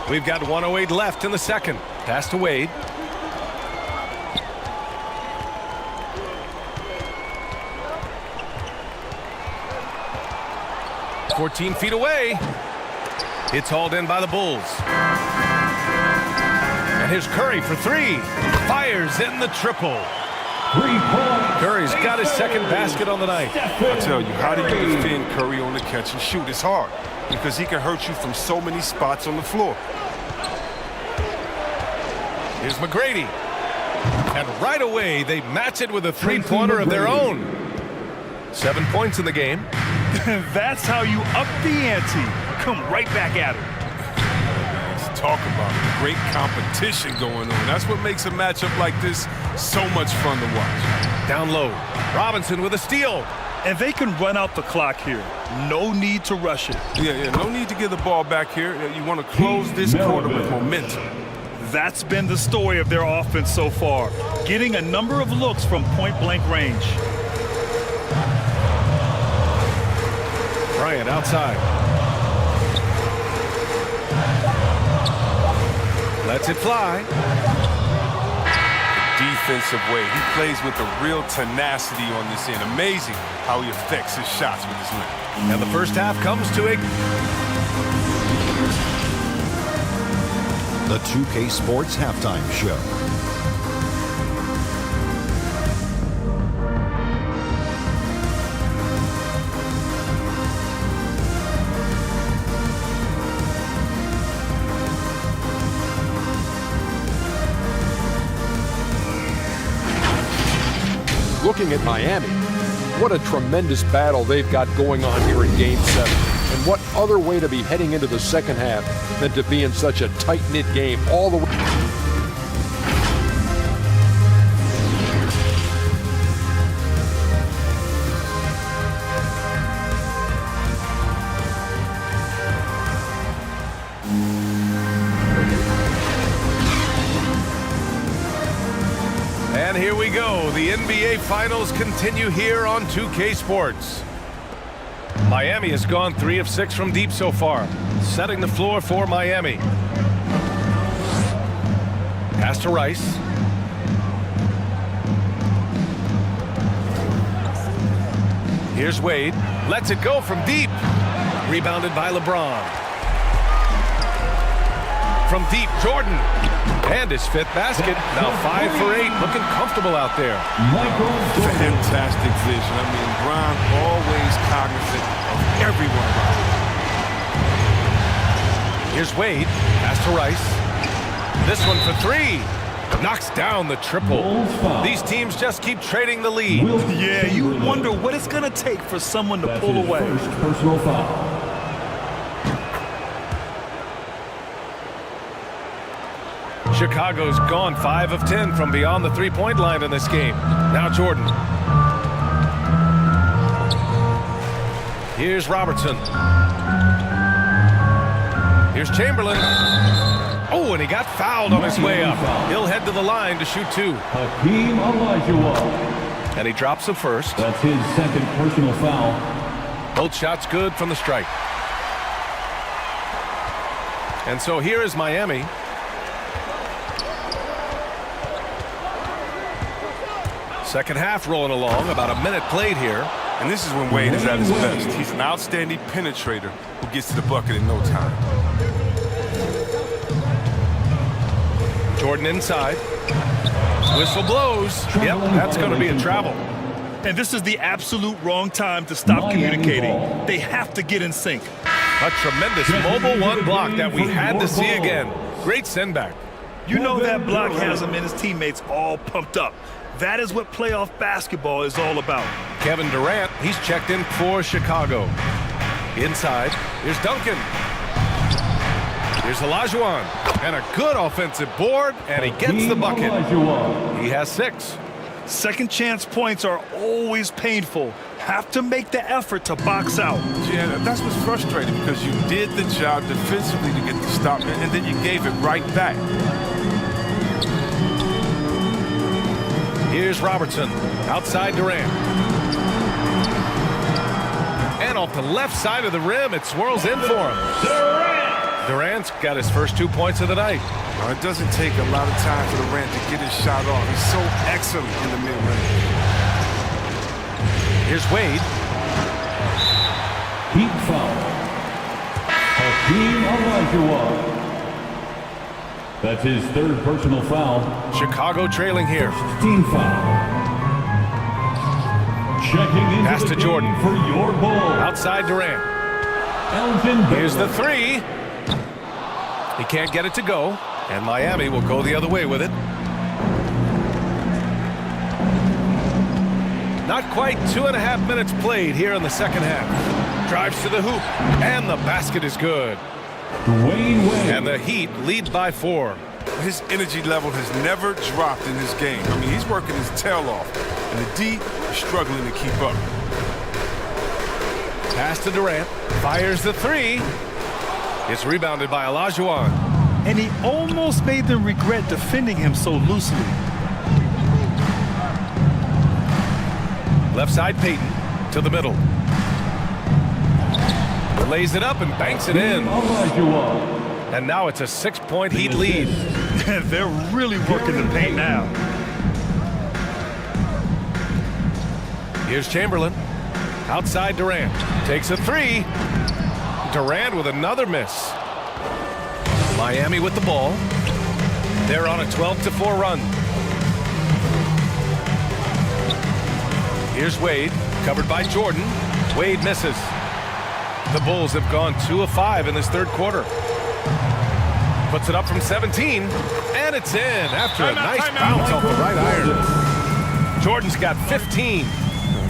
We've got 1:08 left in the second. Pass to Wade. "14 feet away." It's hauled in by the Bulls. And here's Curry for three. Fires in the triple. 3 points. Curry's got his second basket on the night. I tell you, how do you defend Curry on the catch and shoot? It's hard because he can hurt you from so many spots on the floor. Here's McGrady. And right away, they match it with a three-pointer of their own. 7 points in the game. That's how you up the ante. Come right back at it. Let's talk about great competition going on. That's what makes a matchup like this so much fun to watch. Down low. Robinson with a steal. And they can run out the clock here. No need to rush it. Yeah, no need to give the ball back here. You want to close this quarter with momentum. That's been the story of their offense so far, getting a number of looks from point-blank range. Bryant outside. Lets it fly. Defensive way. He plays with a real tenacity on this end. Amazing how he affects his shots with his length. And the first half comes to a... The 2K Sports Halftime Show. looking at Miami, what a tremendous battle they've got going on here in Game 7. And what other way to be heading into the second half than to be in such a tight-knit game all the way. And here we go. The NBA Finals continue here on 2K Sports. Miami has gone 3 of 6 from deep so far, setting the floor for Miami. Pass to Rice. Here's Wade. Lets it go from deep. Rebounded by LeBron. From deep, Jordan. And his 5th basket. Now 5 for 8. Looking comfortable out there. Fantastic vision. I mean, Bron always cognizant of everyone around him. Here's Wade. Pass to Rice. This one for 3. Knocks down the triple. These teams just keep trading the lead. Yeah, you wonder what it's going to take for someone to pull away. First personal foul. Chicago's gone 5 of 10 from beyond the 3-point line in this game. Now Jordan. Here's Robertson. Here's Chamberlain. Oh, and he got fouled on his way up. He'll head to the line to shoot 2. Hakeem Olajuwon. And he drops the first. That's his 2nd personal foul. Both shots good from the strike. And so here is Miami. Second half rolling along, about a minute played here. And this is when Wade is at his best. He's an outstanding penetrator who gets to the bucket in no time. Jordan inside. Whistle blows. Yep, that's going to be a travel. And this is the absolute wrong time to stop communicating. They have to get in sync. A tremendous mobile 1 block that we had to see again. Great send back. You know that block has him and his teammates all pumped up. That is what playoff basketball is all about. Kevin Durant, he's checked in for Chicago. Inside, here's Duncan. Here's Olajuwon. And a good offensive board, and he gets the bucket. He has 6. Second chance points are always painful. Have to make the effort to box out. Yeah, that's what's frustrating because you did the job defensively to get the stop, and then you gave it right back. Here's Robertson, outside Durant. And off the left side of the rim, it swirls in for him. Durant's got his first 2 points of the night. Well, it doesn't take a lot of time for Durant to get his shot off. He's so excellent in the mid-range. Here's Wade. Heat foul. Hakeem Olajuwon. That's his 3rd personal foul. Chicago trailing here. Team foul. Checking into Pass to Jordan. For your ball. Outside Durant. Here's the 3. He can't get it to go. And Miami will go the other way with it. Not quite 2.5 minutes played here in the second half. Drives to the hoop. And the basket is good. Dwayne Wade. And the Heat lead by 4. His energy level has never dropped in this game. I mean, he's working his tail off. And the D is struggling to keep up. Pass to Durant. Fires the 3. It's rebounded by Olajuwon. And he almost made them regret defending him so loosely. Left side Payton to the middle. Lays it up and banks it in. And now it's a 6-point Heat lead. They're really working the paint now. Here's Chamberlain. Outside Durant. Takes a 3. Durant with another miss. Miami with the ball. They're on a 12-4 run. Here's Wade. Covered by Jordan. Wade misses. The Bulls have gone 2 of 5 in this 3rd quarter. Puts it up from 17, and it's in after a nice bounce off the right iron. Jordan's got 15.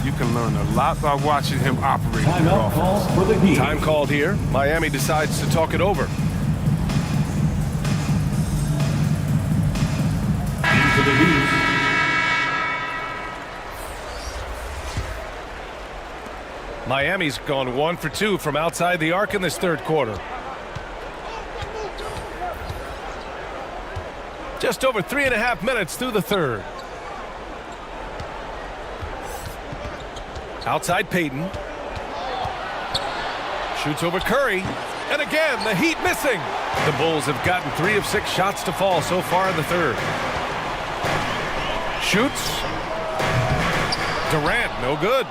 You can learn a lot by watching him operate. Timeout call for the Heat. Time called here. Miami decides to talk it over. Into the Heat. Miami's gone 1 for 2 from outside the arc in this third quarter. Just over 3.5 minutes through the third. Outside Payton. Shoots over Curry. And again, the Heat missing. The Bulls have gotten 3 of 6 shots to fall so far in the third. Shoots. Durant, no good.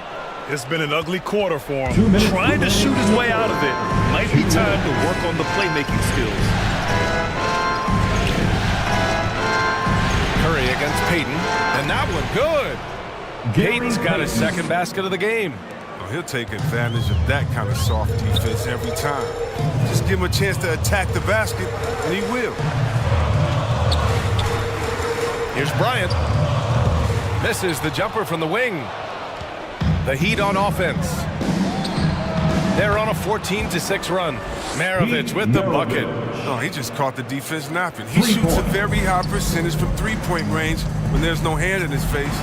It's been an ugly quarter for him. Trying to shoot his way out of it. Might be time to work on the playmaking skills. Curry against Payton. And that one good. Payton's got his second basket of the game. Oh, he'll take advantage of that kind of soft defense every time. Just give him a chance to attack the basket, and he will. Here's Bryant. Misses the jumper from the wing. The Heat on offense. They're on a 14-6 run. Maravich with the bucket. Oh, he just caught the defense napping. He shoots a very high percentage from three-point range when there's no hand in his face.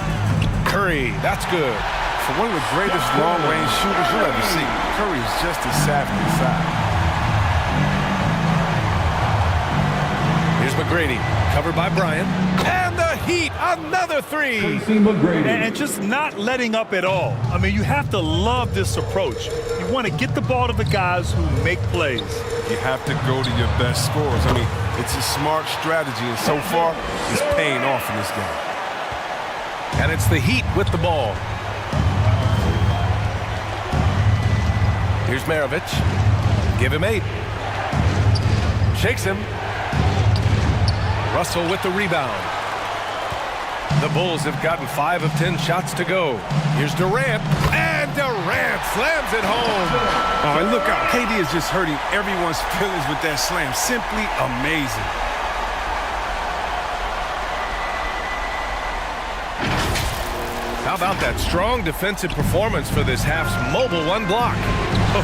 Curry, that's good. For one of the greatest long-range shooters you'll ever see, Curry is just as savvy inside. Here's McGrady, covered by Bryant. And the Heat, another three. And just not letting up at all. I mean, you have to love this approach. You want to get the ball to the guys who make plays. You have to go to your best scorers. I mean, it's a smart strategy, and so far, it's paying off in this game. And it's the Heat with the ball. Here's Maravich. Give him 8. Shakes him. Russell with the rebound. The Bulls have gotten 5 of 10 shots to go. Here's Durant. And Durant slams it home. Oh, and look out. KD is just hurting everyone's feelings with that slam. Simply amazing. How about that strong defensive performance for this half's mobile one block?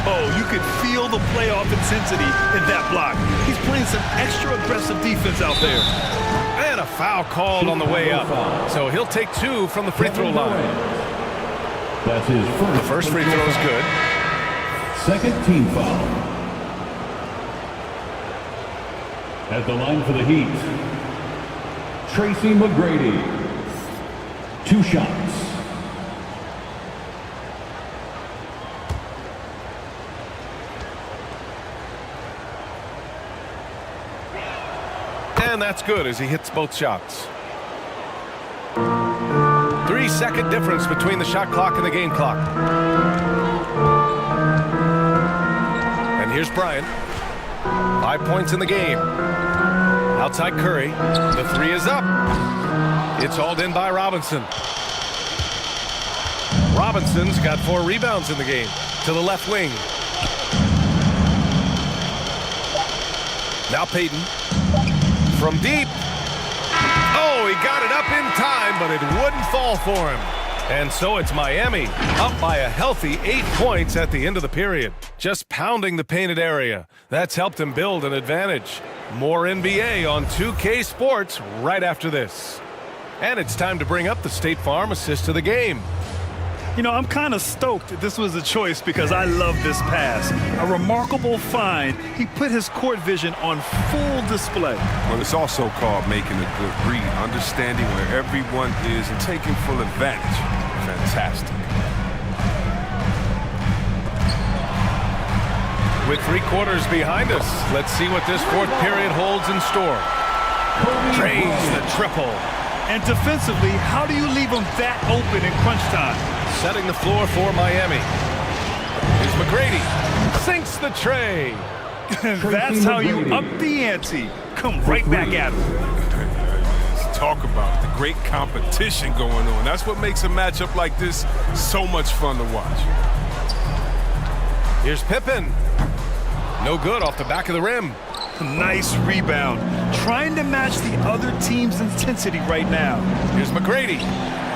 Oh, you could feel the playoff intensity in that block. He's playing some extra aggressive defense out there. And a foul called on the way up. So he'll take 2 from the free throw line. That's his first. The first free throw is good. Second team foul. At the line for the Heat, Tracy McGrady. 2 shots. And that's good as he hits both shots. 3-second difference between the shot clock and the game clock. And here's Bryant. 5 points in the game. Outside Curry. The 3 is up. It's hauled in by Robinson. Robinson's got 4 rebounds in the game. To the left wing. Now Payton. From deep. Oh, he got it up in time, but it wouldn't fall for him. And so it's Miami, up by a healthy 8 points at the end of the period. Just pounding the painted area. That's helped him build an advantage. More NBA on 2K Sports right after this. And it's time to bring up the State Farm assist of the game. You know, I'm kind of stoked that this was a choice because I love this pass. A remarkable find. He put his court vision on full display. Well, it's also called making a good read, understanding where everyone is and taking full advantage. Fantastic. With 3 quarters behind us, let's see what this fourth period holds in store. Drains the triple. And defensively, how do you leave them that open in crunch time? Setting the floor for Miami. Here's McGrady. Sinks the tray. That's how you up the ante. Come right back at him. Let's talk about the great competition going on. That's what makes a matchup like this so much fun to watch. Here's Pippen. No good off the back of the rim. Nice rebound. Trying to match the other team's intensity right now. Here's McGrady.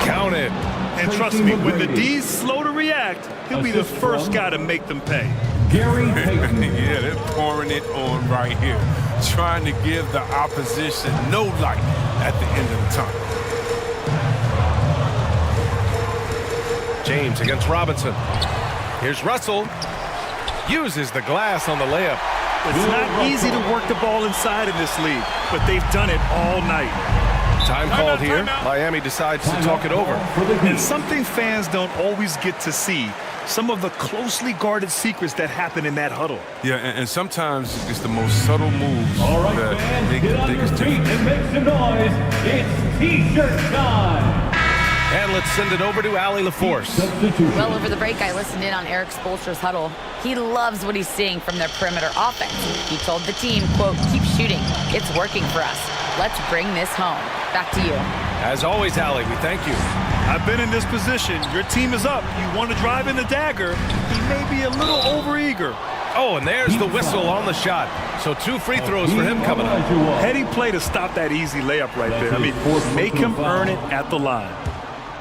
Count it. And trust me, when the D's slow to react, he'll be the first guy to make them pay. Gary Payton. Yeah, they're pouring it on right here. Trying to give the opposition no light at the end of the tunnel. James against Robinson. Here's Russell. Uses the glass on the layup. It's not easy to work the ball inside in this league, but they've done it all night. Time called here. Miami decides to talk it over. And something fans don't always get to see, some of the closely guarded secrets that happen in that huddle. Yeah, and sometimes it's the most subtle moves that make the biggest difference. And make some noise. It's T-shirt time. And let's send it over to Allie LaForce. Well, over the break, I listened in on Eric Spoelstra's huddle. He loves what he's seeing from their perimeter offense. He told the team, quote, keep shooting. It's working for us. Let's bring this home. Back to you. As always, Allie, we thank you. I've been in this position. Your team is up. You want to drive in the dagger. He may be a little overeager. Oh, and there's the whistle on the shot. So 2 free throws for him coming up. Heady play to stop that easy layup right there. I mean, make him earn it at the line.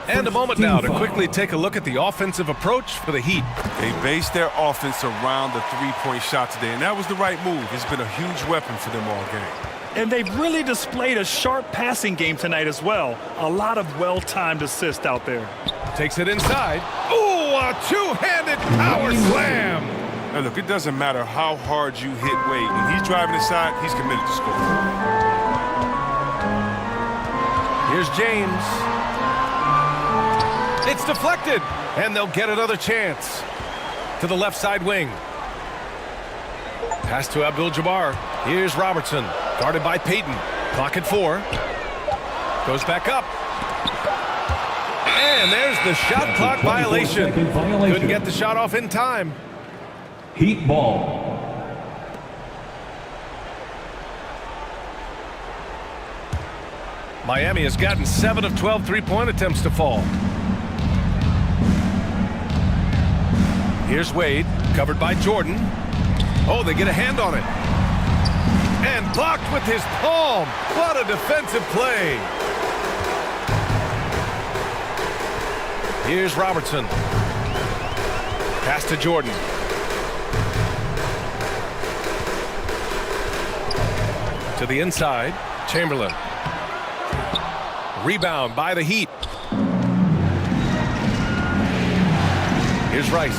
And a moment now to quickly take a look at the offensive approach for the Heat. They based their offense around the three-point shot today, and that was the right move. It's been a huge weapon for them all game. And they've really displayed a sharp passing game tonight as well. A lot of well-timed assists out there. Takes it inside. Ooh, a two-handed power slam. Now look, it doesn't matter how hard you hit Wade. When he's driving inside, he's committed to score. Here's James. It's deflected, and they'll get another chance. To the left side wing. Pass to Abdul-Jabbar. Here's Robertson, guarded by Payton. Clock at 4. Goes back up. And there's the shot clock violation. Couldn't get the shot off in time. Heat ball. Miami has gotten 7 of 12 three-point attempts to fall. Here's Wade, covered by Jordan. Oh, they get a hand on it. And blocked with his palm. What a defensive play. Here's Robertson. Pass to Jordan. To the inside, Chamberlain. Rebound by the Heat. Here's Rice.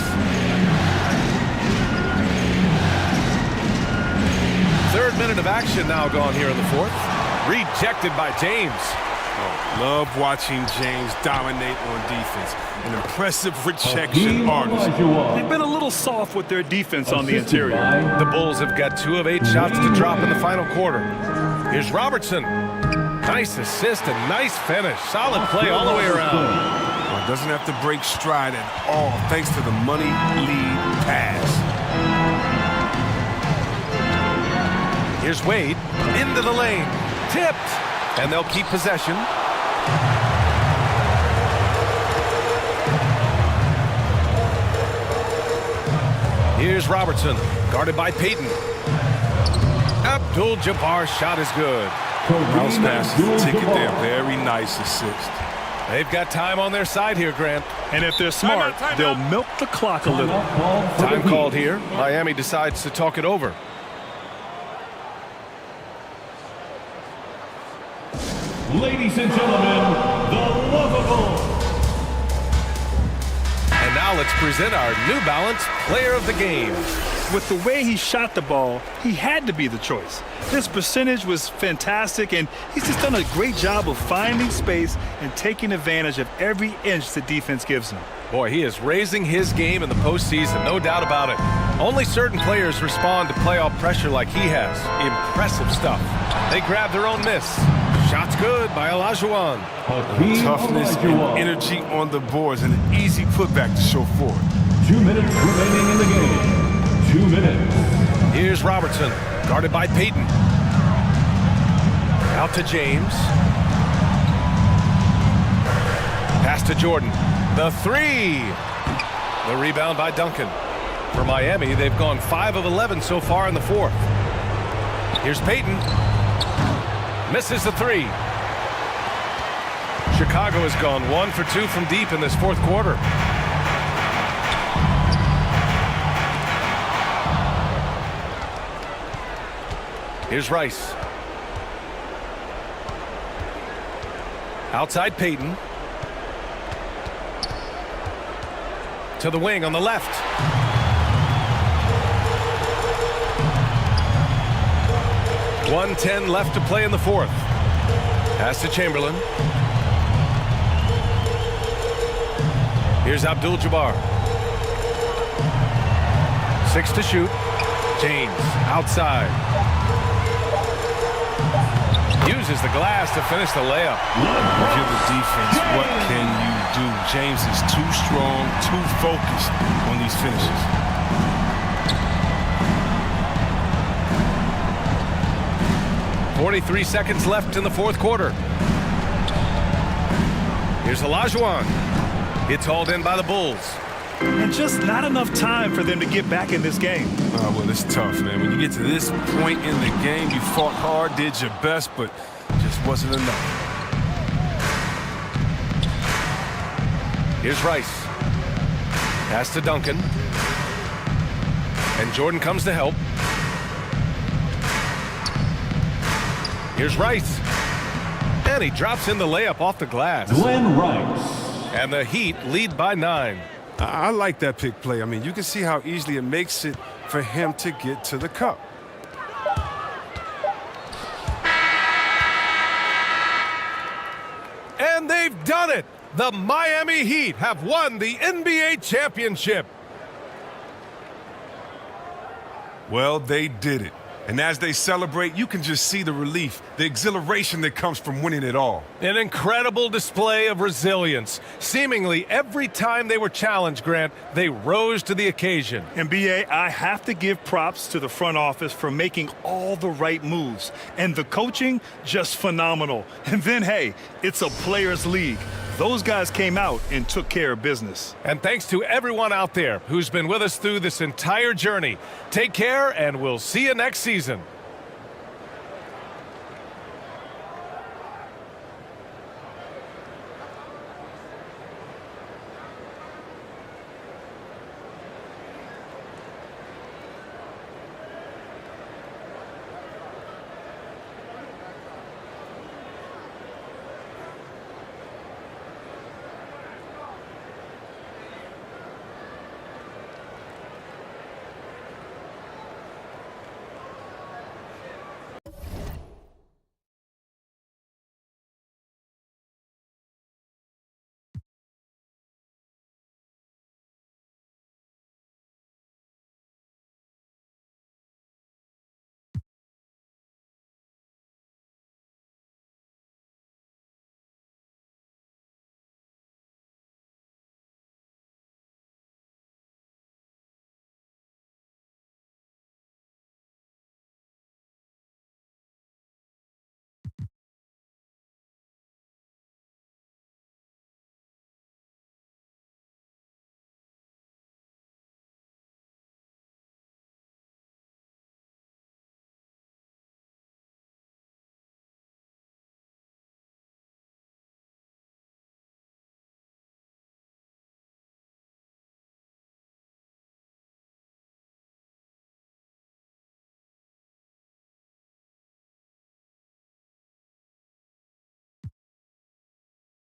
Third minute of action now gone here in the fourth. Rejected by James. Oh, love watching James dominate on defense. An impressive rejection artist. They've been a little soft with their defense on the interior. The Bulls have got 2 of 8 shots to drop in the final quarter. Here's Robertson. Nice assist and nice finish. Solid play all the way around. Well, doesn't have to break stride at all thanks to the money lead pass. Here's Wade into the lane. Tipped. And they'll keep possession. Here's Robertson, guarded by Payton. Abdul-Jabbar's shot is good. Bounce pass is the ticket there. Very nice assist. They've got time on their side here, Grant. And if they're smart, they'll milk the clock a little. Time called here. Miami decides to talk it over. Ladies and gentlemen, the lovable. And now let's present our New Balance Player of the Game. With the way he shot the ball, he had to be the choice. His percentage was fantastic, and he's just done a great job of finding space and taking advantage of every inch the defense gives him. Boy, he is raising his game in the postseason, no doubt about it. Only certain players respond to playoff pressure like he has. Impressive stuff. They grab their own miss. Shot's good by Olajuwon. Toughness and energy on the boards and an easy putback to show for it. 2 minutes remaining in the game. 2 minutes. Here's Robertson, guarded by Payton. Out to James. Pass to Jordan. The 3. The rebound by Duncan. For Miami, they've gone 5 of 11 so far in the fourth. Here's Payton. Misses the three. Chicago has gone 1 for 2 from deep in this fourth quarter. Here's Rice. Outside Payton. To the wing on the left. .110 left to play in the fourth. Pass to Chamberlain. Here's Abdul-Jabbar. 6 to shoot. James outside. Uses the glass to finish the layup. If you're the defense, what can you do? James is too strong, too focused on these finishes. .43 seconds left in the fourth quarter. Here's Olajuwon. It's hauled in by the Bulls. And just not enough time for them to get back in this game. Well, it's tough, man. When you get to this point in the game, you fought hard, did your best, but just wasn't enough. Here's Rice. Pass to Duncan. And Jordan comes to help. Here's Rice. And he drops in the layup off the glass. Glenn Rice. And the Heat lead by 9. I like that pick play. I mean, you can see how easily it makes it for him to get to the cup. And they've done it! The Miami Heat have won the NBA championship. Well, they did it. And as they celebrate, you can just see the relief, the exhilaration that comes from winning it all. An incredible display of resilience. Seemingly every time they were challenged, Grant, they rose to the occasion. And BA, I have to give props to the front office for making all the right moves. And the coaching, just phenomenal. And then, hey, it's a players' league. Those guys came out and took care of business. And thanks to everyone out there who's been with us through this entire journey. Take care, and we'll see you next season.